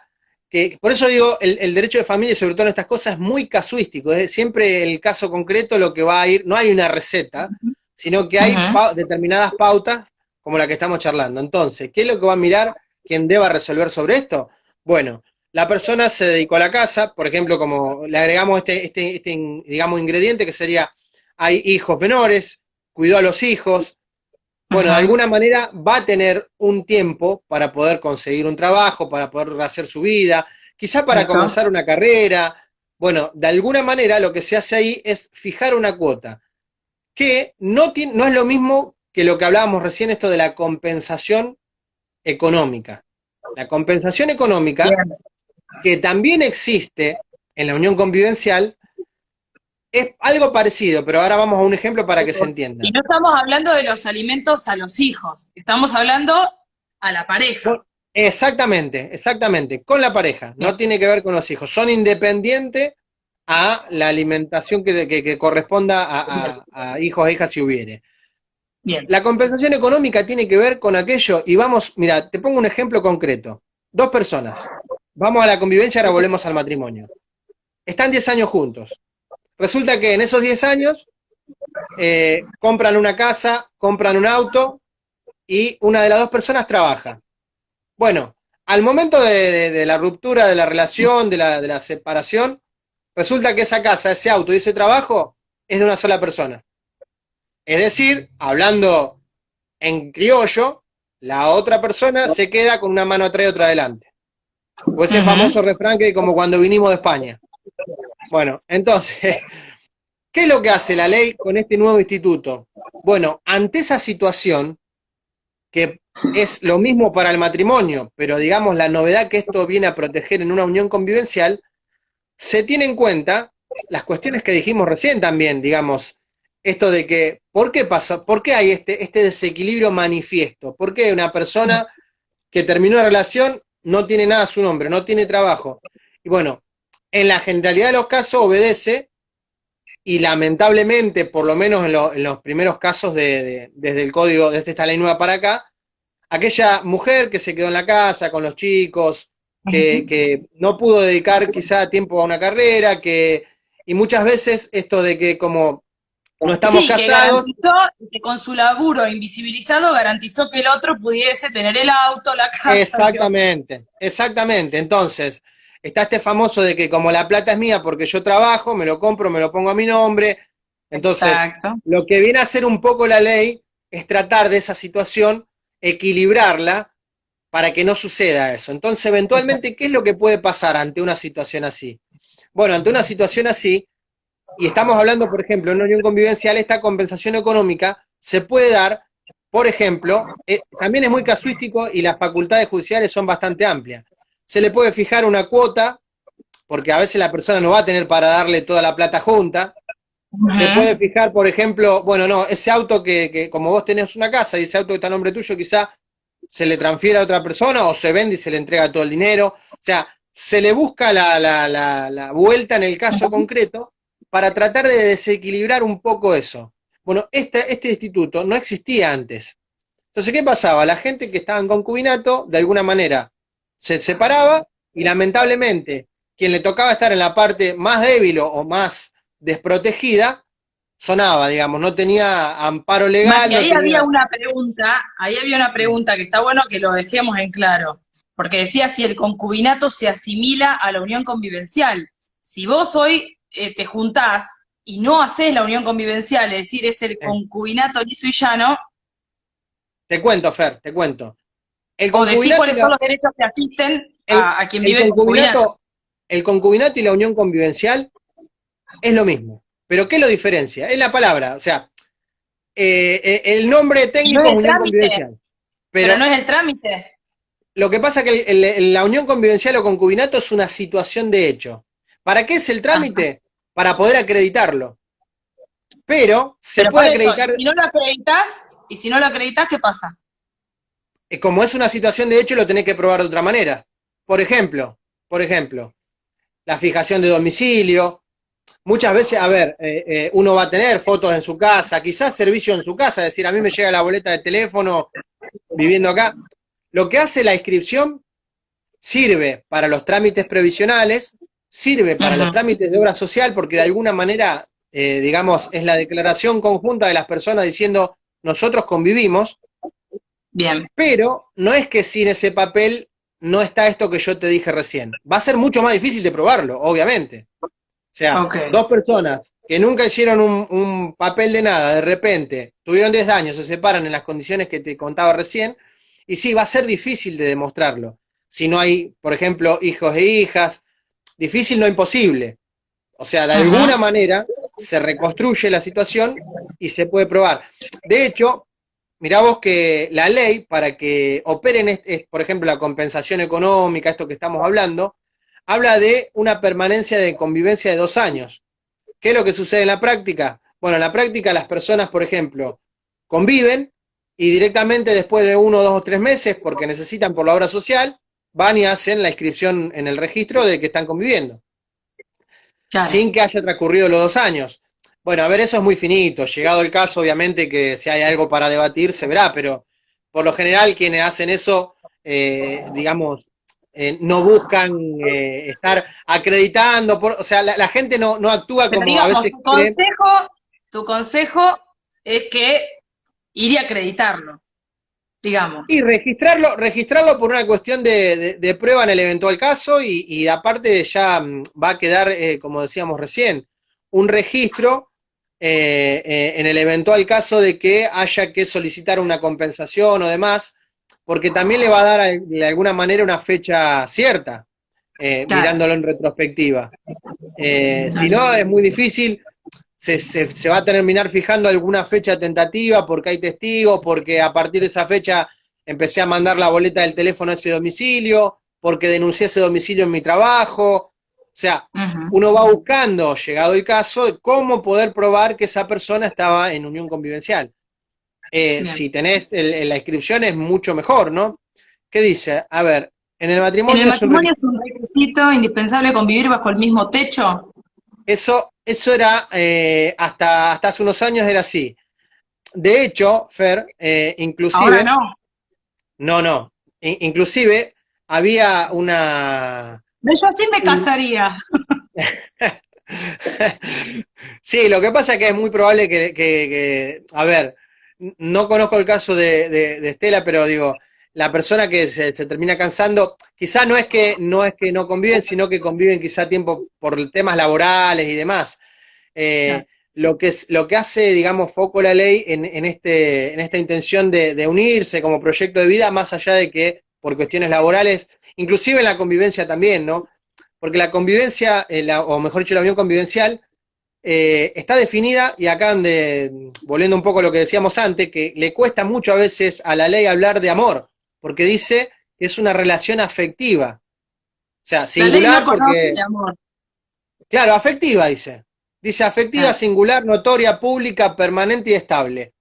B: que, por eso digo, el derecho de familia, y sobre todo en estas cosas, es muy casuístico. Es siempre el caso concreto lo que va a ir, no hay una receta, sino que hay
A: Ujú.
B: determinadas pautas como la que estamos charlando. Entonces, ¿qué es lo que va a mirar quien deba resolver sobre esto? Bueno, la persona se dedicó a la casa, por ejemplo, como le agregamos digamos, ingrediente que sería, hay hijos menores, cuidó a los hijos, bueno, de
A: Ujú.
B: alguna manera va a tener un tiempo para poder conseguir un trabajo, para poder hacer su vida, quizá para
A: Eso.
B: comenzar una carrera. Bueno, de alguna manera lo que se hace ahí es fijar una cuota, que no es lo mismo que lo que hablábamos recién, esto de la compensación económica. La compensación económica,
A: Bien.
B: que también existe en la unión convivencial, es algo parecido, pero ahora vamos a un ejemplo para que se
A: Y
B: entienda.
A: no estamos hablando de los alimentos a los hijos, estamos hablando a la pareja.
B: Exactamente, con la pareja,
A: Bien,
B: no tiene que ver con los hijos, son independientes a la alimentación que corresponda a hijos e hijas si hubiere.
A: bien.
B: La compensación económica tiene que ver con aquello, y vamos, mira, te pongo un ejemplo concreto. Dos personas, vamos a la convivencia, ahora volvemos al matrimonio. Están 10 años juntos. Resulta que en esos 10 años compran una casa, compran un auto, y una de las dos personas trabaja. Bueno, al momento de la ruptura de la relación, de la separación, resulta que esa casa, ese auto y ese trabajo es de una sola persona. Es decir, hablando en criollo, la otra persona se queda con una mano atrás y otra adelante. O ese famoso refrán que como cuando vinimos de España. Bueno, entonces, ¿qué es lo que hace la ley con este nuevo instituto? Bueno, ante esa situación, que es lo mismo para el matrimonio, pero digamos la novedad que esto viene a proteger en una unión convivencial, se tiene en cuenta las cuestiones que dijimos recién también, digamos, esto de que, ¿por qué pasa? ¿Por qué hay este desequilibrio manifiesto? ¿Por qué una persona que terminó una relación no tiene nada a su nombre, no tiene trabajo? Y bueno, en la generalidad de los casos obedece, y lamentablemente, por lo menos en los primeros casos desde el código, desde esta ley nueva para acá, aquella mujer que se quedó en la casa con los chicos, que no pudo dedicar quizá tiempo a una carrera, y muchas veces esto de que como no estamos casados.
A: Que garantizó, que con su laburo invisibilizado garantizó que el otro pudiese tener el auto, la casa.
B: Exactamente, exactamente. Entonces, está este famoso de que como la plata es mía porque yo trabajo, me lo compro, me lo pongo a mi nombre. Entonces, exacto, lo que viene a hacer un poco la ley es tratar de esa situación, equilibrarla para que no suceda eso. Entonces, eventualmente, ¿qué es lo que puede pasar ante una situación así? Bueno, ante una situación así, y estamos hablando, por ejemplo, en una unión convivencial, esta compensación económica se puede dar, por ejemplo, también es muy casuístico y las facultades judiciales son bastante amplias. Se le puede fijar una cuota, porque a veces la persona no va a tener para darle toda la plata junta. Se puede fijar, por ejemplo, bueno, no, ese auto que como vos tenés una casa y ese auto que está a nombre tuyo, quizá se le transfiere a otra persona o se vende y se le entrega todo el dinero. O sea, se le busca la vuelta en el caso concreto para tratar de desequilibrar un poco eso. Bueno, este instituto no existía antes. Entonces, ¿qué pasaba? La gente que estaba en concubinato, de alguna manera, se separaba y lamentablemente quien le tocaba estar en la parte más débil o más desprotegida, sonaba, digamos, no tenía amparo legal.
A: Ahí había una pregunta que está bueno que lo dejemos en claro, porque decía si el concubinato se asimila a la unión convivencial. Si vos hoy te juntás y no hacés la unión convivencial, es decir, es el concubinato liso y llano.
B: Te cuento, Fer, te cuento.
A: O decís cuáles son los derechos que asisten a quien vive en concubinato.
B: El concubinato y la unión convivencial es lo mismo. ¿Pero qué lo diferencia? Es la palabra, o sea, el nombre técnico es unión convivencial.
A: Pero no es el trámite.
B: Lo que pasa es que la unión convivencial o concubinato es una situación de hecho. ¿Para qué es el trámite? Para poder acreditarlo. Pero se puede acreditar.
A: Y si no lo acreditas, ¿qué pasa?
B: Como es una situación de hecho, lo tenés que probar de otra manera. Por ejemplo, la fijación de domicilio. Muchas veces, a ver, uno va a tener fotos en su casa, quizás servicio en su casa, es decir, a mí me llega la boleta de teléfono viviendo acá. Lo que hace la inscripción sirve para los trámites previsionales, sirve para los trámites de obra social, porque de alguna manera, digamos, es la declaración conjunta de las personas diciendo, nosotros convivimos.
A: Bien.
B: Pero no es que sin ese papel no está esto que yo te dije recién. Va a ser mucho más difícil de probarlo, obviamente. O sea, dos personas que nunca hicieron un papel de nada, de repente, tuvieron 10 años, se separan en las condiciones que te contaba recién, y sí, va a ser difícil de demostrarlo. Si no hay, por ejemplo, hijos e hijas, difícil no imposible. O sea, de alguna manera se reconstruye la situación y se puede probar. De hecho, mirá vos que la ley, para que operen, por ejemplo, la compensación económica, esto que estamos hablando, habla de una permanencia de convivencia de 2 años. ¿Qué es lo que sucede en la práctica? Bueno, en la práctica las personas, por ejemplo, conviven y directamente después de 1, 2 o 3 meses, porque necesitan por la obra social, van y hacen la inscripción en el registro de que están conviviendo. Claro. Sin que haya transcurrido los 2 años. Bueno, a ver, eso es muy finito. Llegado el caso, obviamente que si hay algo para debatir, se verá, pero por lo general quienes hacen eso, digamos, no buscan estar acreditando, o sea, la gente no actúa pero como digamos, a veces
A: tu consejo es que ir y acreditarlo. digamos.
B: Y registrarlo por una cuestión de prueba en el eventual caso y aparte ya va a quedar, como decíamos recién, un registro en el eventual caso de que haya que solicitar una compensación o demás, porque también le va a dar de alguna manera una fecha cierta,
A: Claro,
B: mirándolo en retrospectiva. Si
A: claro.
B: no, es muy difícil, se va a terminar fijando alguna fecha tentativa porque hay testigos, porque a partir de esa fecha empecé a mandar la boleta del teléfono a ese domicilio, porque denuncié ese domicilio en mi trabajo. O sea,
A: Ujú,
B: uno va buscando, llegado el caso, de cómo poder probar que esa persona estaba en unión convivencial.
A: bien.
B: Si tenés la inscripción es mucho mejor, ¿no? ¿Qué dice? A ver, en el
A: ¿En el
B: matrimonio es un
A: matrimonio
B: requisito.
A: es un requisito indispensable convivir bajo el mismo techo?
B: Eso era, hasta hace unos años era así. De hecho, Fer,
A: Ahora
B: inclusive,
A: no.
B: no, inclusive había una...
A: Yo así me
B: un-
A: casaría.
B: Sí, lo que pasa es que es muy probable a ver, no conozco el caso de Estela, pero digo, la persona que se termina cansando, quizá no es que no conviven, sino que conviven quizá tiempo por temas laborales y demás.
A: Claro.
B: Eh, lo que hace, digamos, foco la ley en esta intención de unirse como proyecto de vida, más allá de que por cuestiones laborales, inclusive en la convivencia también, ¿no? Porque la convivencia, o mejor dicho, la unión convivencial, está definida, y acá donde, volviendo un poco a lo que decíamos antes, que le cuesta mucho a veces a la ley hablar de amor, porque dice que es una relación afectiva, o sea,
A: La ley no
B: singular
A: conoce
B: porque,
A: de amor.
B: claro, afectiva dice. Dice afectiva,
A: Claro.
B: singular, notoria, pública, permanente y estable.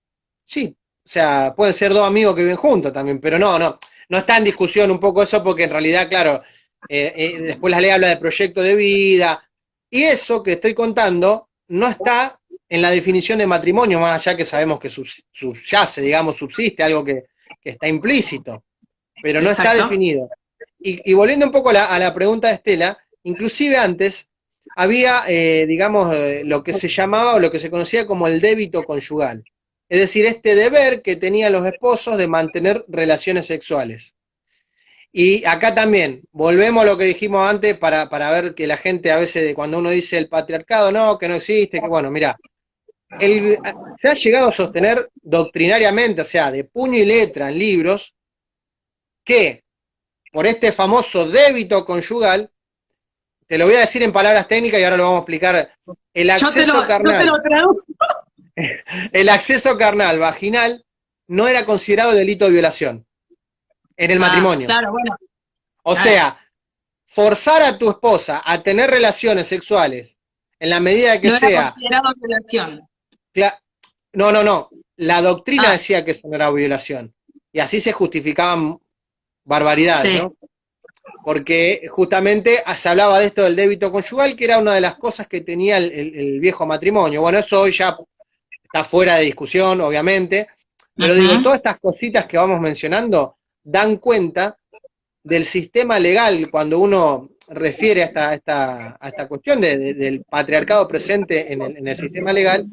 B: Sí, o sea, pueden ser dos amigos que viven juntos también, pero no está en discusión un poco eso porque en realidad, claro, después la ley habla de proyecto de vida y eso que estoy contando no está en la definición de matrimonio, más allá que sabemos que subyace, digamos, subsiste, algo que está implícito, pero no está
A: Exacto.
B: definido. Y volviendo un poco a la pregunta de Estela, inclusive antes había, digamos, lo que se llamaba o lo que se conocía como el débito conyugal. Es decir, este deber que tenían los esposos de mantener relaciones sexuales. Y acá también, volvemos a lo que dijimos antes para ver que la gente a veces, cuando uno dice el patriarcado, no, que no existe, que bueno, mira, se ha llegado a sostener doctrinariamente, o sea, de puño y letra en libros, que por este famoso débito conyugal, te lo voy a decir en palabras técnicas y ahora lo vamos a explicar, el acceso
A: Yo te
B: carnal,
A: lo traduzco.
B: el acceso carnal vaginal no era considerado delito de violación en el
A: Ah,
B: matrimonio.
A: claro, bueno,
B: O
A: claro.
B: sea, forzar a tu esposa a tener relaciones sexuales en la medida que
A: No era
B: sea...
A: considerado violación.
B: No. La doctrina
A: Ah,
B: decía que eso no era violación. Y así se justificaban barbaridades,
A: sí.
B: ¿no? Porque justamente se hablaba de esto del débito conyugal, que era una de las cosas que tenía el viejo matrimonio. Bueno, eso hoy ya está fuera de discusión, obviamente, pero digo,
A: Ujú.
B: todas estas cositas que vamos mencionando dan cuenta del sistema legal cuando uno refiere a esta cuestión del patriarcado presente en el sistema legal.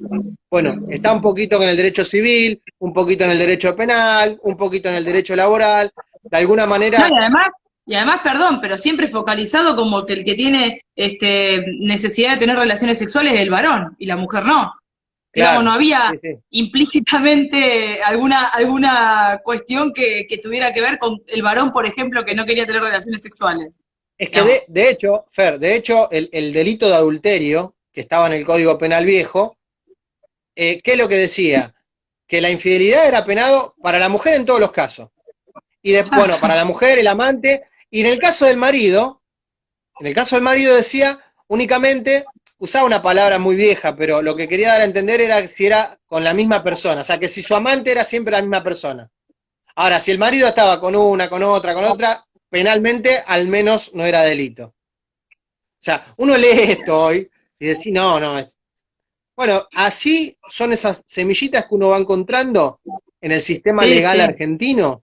B: Bueno, está un poquito en el derecho civil, un poquito en el derecho penal, un poquito en el derecho laboral, de alguna
A: No,
B: manera,
A: y además, perdón, pero siempre focalizado como que el que tiene necesidad de tener relaciones sexuales es el varón y la mujer no. Digamos, no
B: claro,
A: había
B: sí, sí.
A: implícitamente alguna cuestión que tuviera que ver con el varón, por ejemplo, que no quería tener relaciones sexuales.
B: Es que
A: Digamos.
B: de hecho, Fer, el delito de adulterio, que estaba en el Código Penal viejo, ¿qué es lo que decía? Que la infidelidad era penado para la mujer en todos los casos. Y bueno, para la mujer, el amante, y en el caso del marido decía únicamente, usaba una palabra muy vieja, pero lo que quería dar a entender era si era con la misma persona, o sea, que si su amante era siempre la misma persona. Ahora, si el marido estaba con una, con otra, penalmente al menos no era delito. O sea, uno lee esto hoy y decís, no. Bueno, así son esas semillitas que uno va encontrando en el sistema
A: Sí,
B: legal
A: sí.
B: argentino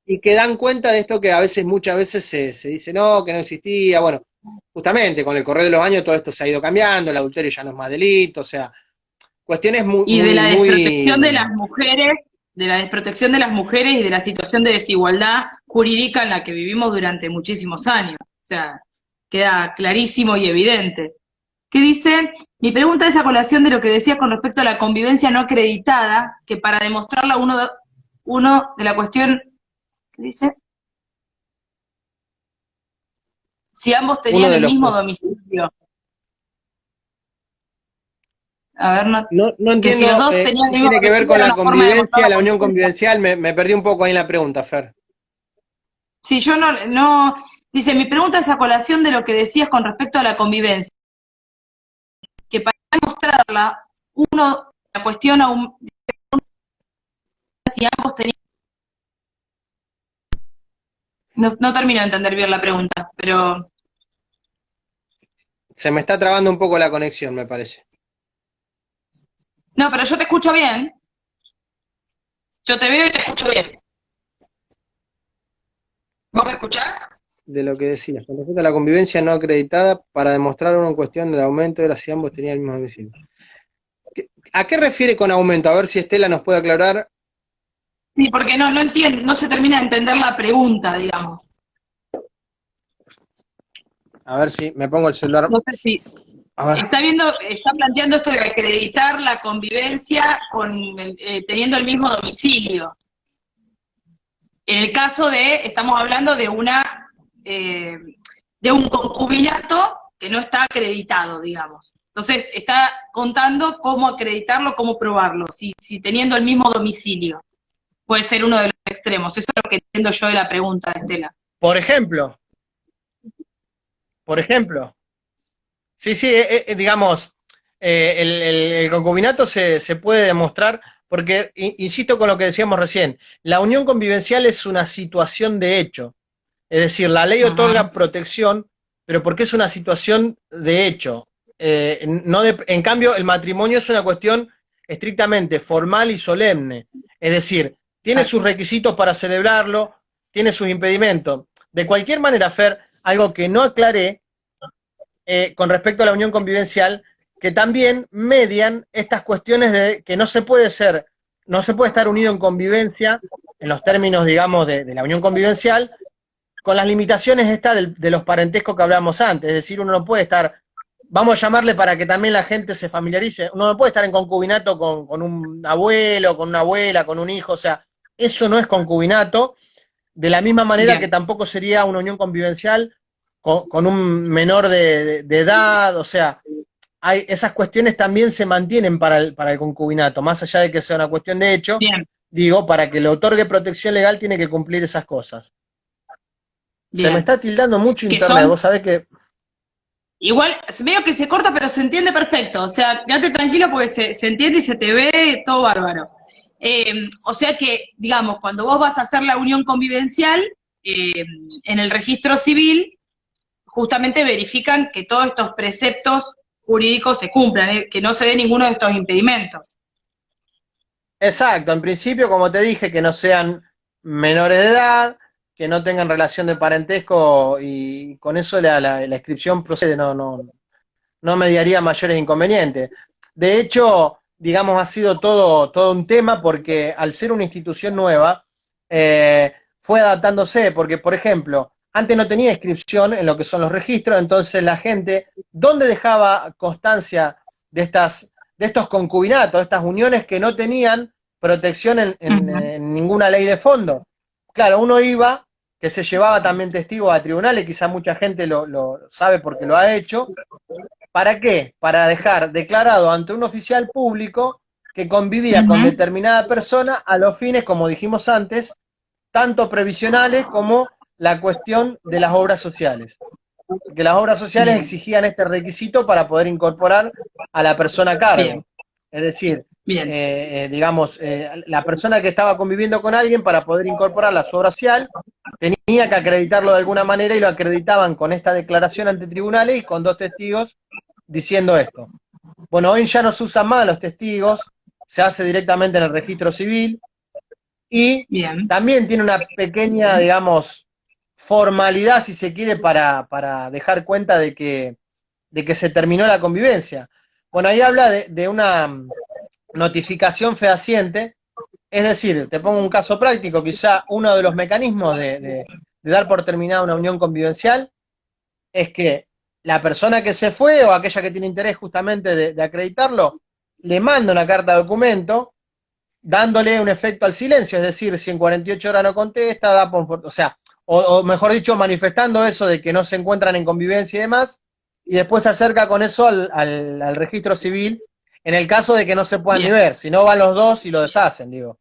B: y que dan cuenta de esto que muchas veces se dice, no, que no existía. Bueno, justamente con el correr de los años todo esto se ha ido cambiando, el adulterio ya no es más delito, o sea, cuestiones muy,
A: Y de
B: muy,
A: la desprotección de las
B: muy...
A: mujeres de la desprotección de las mujeres y de la situación de desigualdad jurídica en la que vivimos durante muchísimos años. O sea, queda clarísimo y evidente. ¿Qué dice? Mi pregunta es a colación de lo que decía con respecto a la convivencia no acreditada, que para demostrarla uno de la cuestión, ¿qué dice? Si ambos tenían el mismo domicilio. A ver,
B: No
A: que si
B: entiendo,
A: los dos tenían el mismo
B: tiene que ver
A: domicilio
B: con
A: era
B: la
A: una forma de demostrar
B: convivencia,
A: la
B: la unión
A: convivencia.
B: convivencial, me perdí un poco ahí en la pregunta, Fer.
A: Sí, yo no, dice, mi pregunta es a colación de lo que decías con respecto a la convivencia, que para demostrarla, la cuestión si ambos tenían, no termino de entender bien la pregunta, pero
B: Se me está trabando un poco la conexión, me parece.
A: no, pero yo te escucho bien, yo te veo y te escucho bien. ¿Vos me escuchás?
B: De lo que decías, con respecto a la convivencia no acreditada, para demostrar una cuestión del aumento era si ambos tenían el mismo domicilio. ¿A qué refiere con aumento? A ver si Estela nos puede aclarar.
A: Sí, porque no entiendo, no se termina de entender la pregunta, digamos.
B: A ver si me pongo el celular.
A: No sé si
B: A ver.
A: está planteando esto de acreditar la convivencia teniendo el mismo domicilio. En el caso estamos hablando de de un concubinato que no está acreditado, digamos. Entonces, está contando cómo acreditarlo, cómo probarlo, si teniendo el mismo domicilio. Puede ser uno de los extremos. Eso es lo que entiendo yo de la pregunta de Estela.
B: Por ejemplo, sí, digamos, el concubinato se puede demostrar, porque, insisto con lo que decíamos recién, la unión convivencial es una situación de hecho. Es decir, la ley
A: Ajá.
B: otorga protección, pero porque es una situación de hecho. En cambio, el matrimonio es una cuestión estrictamente formal y solemne. Es decir, tiene
A: Exacto.
B: sus requisitos para celebrarlo, tiene sus impedimentos. De cualquier manera, Fer, algo que no aclaré con respecto a la unión convivencial, que también median estas cuestiones de que no se puede estar unido en convivencia, en los términos, digamos, de la unión convivencial, con las limitaciones de los parentescos que hablamos antes. Es decir, uno no puede estar, vamos a llamarle para que también la gente se familiarice, uno no puede estar en concubinato con un abuelo, con una abuela, con un hijo, o sea, eso no es concubinato, de la misma manera que
A: Bien.
B: tampoco sería una unión convivencial con un menor de edad, o sea, esas cuestiones también se mantienen para el concubinato, más allá de que sea una cuestión de hecho,
A: Bien.
B: digo, para que le otorgue protección legal tiene que cumplir esas cosas. Se me
A: Bien.
B: está tildando mucho
A: Que
B: internet,
A: son
B: vos sabés que...
A: igual, veo que se corta, pero se entiende perfecto. O sea, quédate tranquilo porque se entiende y se te ve todo bárbaro. O sea que, digamos, cuando vos vas a hacer la unión convivencial, en el registro civil, justamente verifican que todos estos preceptos jurídicos se cumplan, que no se dé ninguno de estos impedimentos.
B: Exacto, en principio, como te dije, que no sean menores de edad, que no tengan relación de parentesco y con eso la inscripción procede, no mediaría mayores inconvenientes. De hecho, digamos, ha sido todo un tema porque al ser una institución nueva, fue adaptándose, porque, por ejemplo, antes no tenía inscripción en lo que son los registros, entonces la gente, ¿dónde dejaba constancia de estos concubinatos, de estas uniones que no tenían protección
A: Ujú.
B: en ninguna ley de fondo? Claro, uno iba, que se llevaba también testigos a tribunales, quizá mucha gente lo sabe porque lo ha hecho. ¿Para qué? Para dejar declarado ante un oficial público que convivía con
A: Ujú.
B: determinada persona a los fines, como dijimos antes, tanto previsionales como la cuestión de las obras sociales. Que las obras sociales
A: Bien,
B: exigían este requisito para poder incorporar a la persona a
A: bien,
B: cargo. Es decir,
A: bien,
B: digamos, la persona que estaba conviviendo con alguien para poder incorporarla a su obra social tenía que acreditarlo de alguna manera y lo acreditaban con esta declaración ante tribunales y con dos testigos diciendo esto. Bueno, hoy ya no se usan más los testigos, se hace directamente en el registro civil y
A: bien.
B: también tiene una pequeña, digamos, formalidad, si se quiere, para dejar cuenta de que se terminó la convivencia. Bueno, ahí habla de una notificación fehaciente Es decir, te pongo un caso práctico, quizá uno de los mecanismos de dar por terminada una unión convivencial es que la persona que se fue o aquella que tiene interés justamente de acreditarlo, le manda una carta de documento dándole un efecto al silencio, es decir, si en 48 horas no contesta, da por, o sea, o mejor dicho, manifestando eso de que no se encuentran en convivencia y demás, y después se acerca con eso al registro civil, en el caso de que no se puedan ni
A: Bien,
B: ver, si no van los dos y lo deshacen, digo.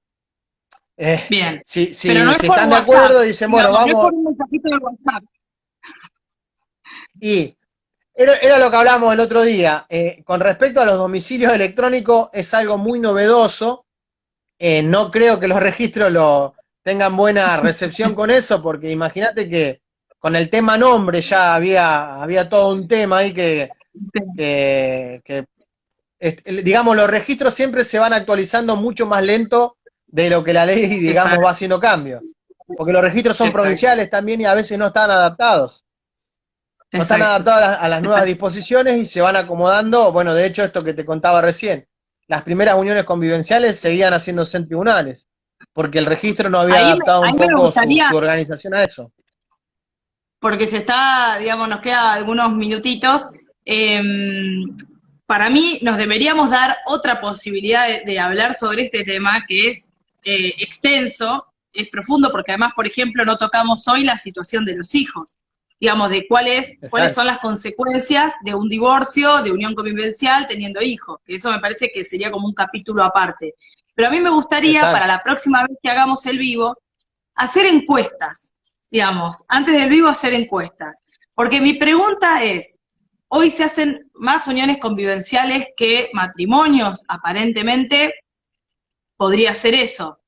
B: Eh,
A: bien.
B: si,
A: Pero no
B: si,
A: es
B: si
A: por
B: están de
A: WhatsApp,
B: acuerdo, dicen, bueno,
A: digamos, no es
B: vamos,
A: por un mensajito de WhatsApp.
B: y era lo que hablábamos el otro día. Con respecto a los domicilios electrónicos, es algo muy novedoso. No creo que los registros tengan buena recepción con eso, porque imagínate que con el tema nombre ya había todo un tema ahí
A: Sí,
B: que digamos, los registros siempre se van actualizando mucho más lento de lo que la ley, digamos, va
A: exacto,
B: haciendo cambios. Porque los registros son
A: exacto,
B: provinciales también y a veces no están adaptados. No están
A: exacto,
B: adaptados a las nuevas
A: exacto.
B: disposiciones y se van acomodando. Bueno, de hecho, esto que te contaba recién, las primeras uniones convivenciales seguían haciéndose en tribunales, porque el registro no había adaptado un
A: Ahí me
B: poco
A: gustaría,
B: su organización a eso.
A: porque se está, digamos, nos queda algunos minutitos. eh, para mí nos deberíamos dar otra posibilidad de hablar sobre este tema que es extenso, es profundo, porque además, por ejemplo, no tocamos hoy la situación de los hijos, digamos, de cuáles
B: Exacto,
A: son las consecuencias de un divorcio, de unión convivencial teniendo hijos, que eso me parece que sería como un capítulo aparte. Pero a mí me gustaría, para
B: exacto.
A: la próxima vez que hagamos el vivo, hacer encuestas, digamos, antes del vivo hacer encuestas. Porque mi pregunta es, hoy se hacen más uniones convivenciales que matrimonios, aparentemente podría ser eso.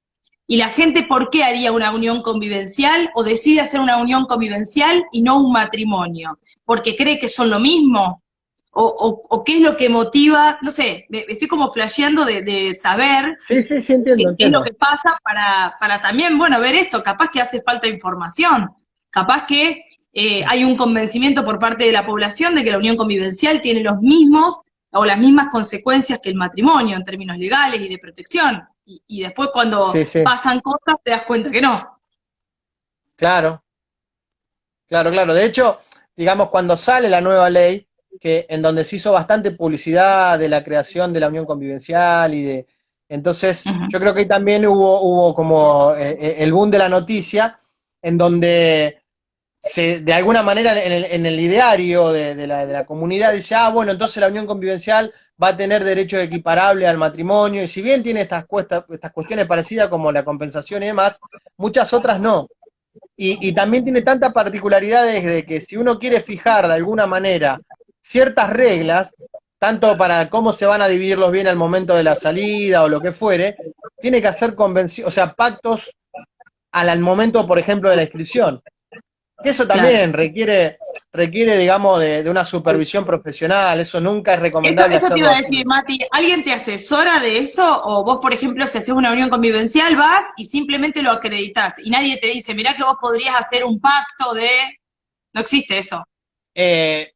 A: ¿Y la gente por qué haría una unión convivencial o decide hacer una unión convivencial y no un matrimonio? ¿Porque cree que son lo mismo? ¿O qué es lo que motiva? No sé, estoy como flasheando de saber
B: Sí, sí, sí, entiendo,
A: qué es lo
B: entiendo.
A: que pasa para también, bueno, ver esto, capaz que hace falta información, capaz que hay un convencimiento por parte de la población de que la unión convivencial tiene los mismos o las mismas consecuencias que el matrimonio en términos legales y de protección. Y después cuando
B: Sí, sí,
A: pasan cosas te das cuenta que no.
B: claro, claro, claro. De hecho, digamos, cuando sale la nueva ley, que en donde se hizo bastante publicidad de la creación de la unión convivencial entonces,
A: Ujú.
B: yo creo que ahí también hubo como el boom de la noticia, en donde de alguna manera en el ideario de la comunidad dice, ah, bueno, entonces la unión convivencial va a tener derechos equiparables al matrimonio, y si bien tiene estas cuestiones parecidas como la compensación y demás, muchas otras no. Y también tiene tantas particularidades de que si uno quiere fijar de alguna manera ciertas reglas, tanto para cómo se van a dividir los bienes al momento de la salida o lo que fuere, tiene que hacer o sea, pactos al momento, por ejemplo, de la inscripción. Que eso
A: Claro.
B: también requiere digamos, de una supervisión profesional, eso nunca es recomendable
A: Eso te iba
B: hacerlo
A: a
B: así.
A: decir, Mati, ¿alguien te asesora de eso? O vos, por ejemplo, si haces una unión convivencial, vas y simplemente lo acreditas y nadie te dice, mirá que vos podrías hacer un pacto de... No existe eso.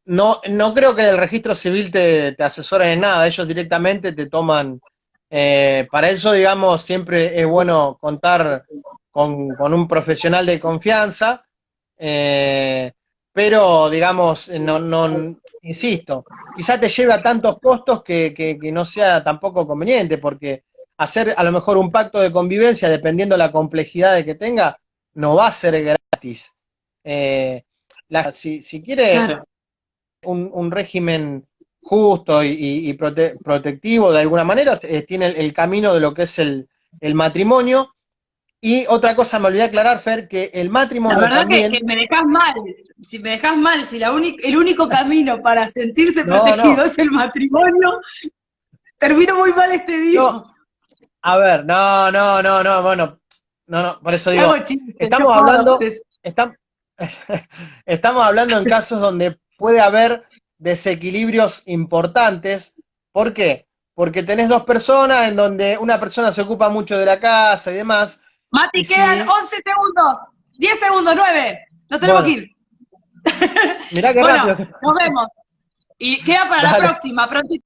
B: No, no creo que el registro civil te asesoren en nada, ellos directamente te toman, para eso, digamos, siempre es bueno contar con un profesional de confianza, eh, pero, digamos, no, insisto, quizá te lleve a tantos costos que no sea tampoco conveniente, porque hacer a lo mejor un pacto de convivencia, dependiendo la complejidad de que tenga, no va a ser gratis. Si quiere
A: Claro.
B: un régimen justo y protectivo de alguna manera, tiene el camino de lo que es el matrimonio. Y otra cosa me olvidé aclarar, Fer, que el
A: La
B: matrimonio
A: verdad que
B: también,
A: me dejás mal. Si me dejás mal, si el único camino para sentirse
B: no,
A: protegido
B: no,
A: es el matrimonio, termino muy mal este
B: no,
A: vivo.
B: a ver, no, bueno, no, por eso
A: Te hago
B: digo,
A: chistes, yo
B: estamos
A: jodo por
B: hablando,
A: eso.
B: estam- estamos hablando en casos donde puede haber desequilibrios importantes. ¿Por qué? Porque tenés dos personas en donde una persona se ocupa mucho de la casa y demás, y
A: Mati, quedan
B: si,
A: 11 segundos, 10 segundos, 9. Nos tenemos que
B: bueno,
A: ir.
B: mirá qué
A: Bueno,
B: rápido que...
A: nos vemos. Y queda para la
B: Dale.
A: próxima, prontito.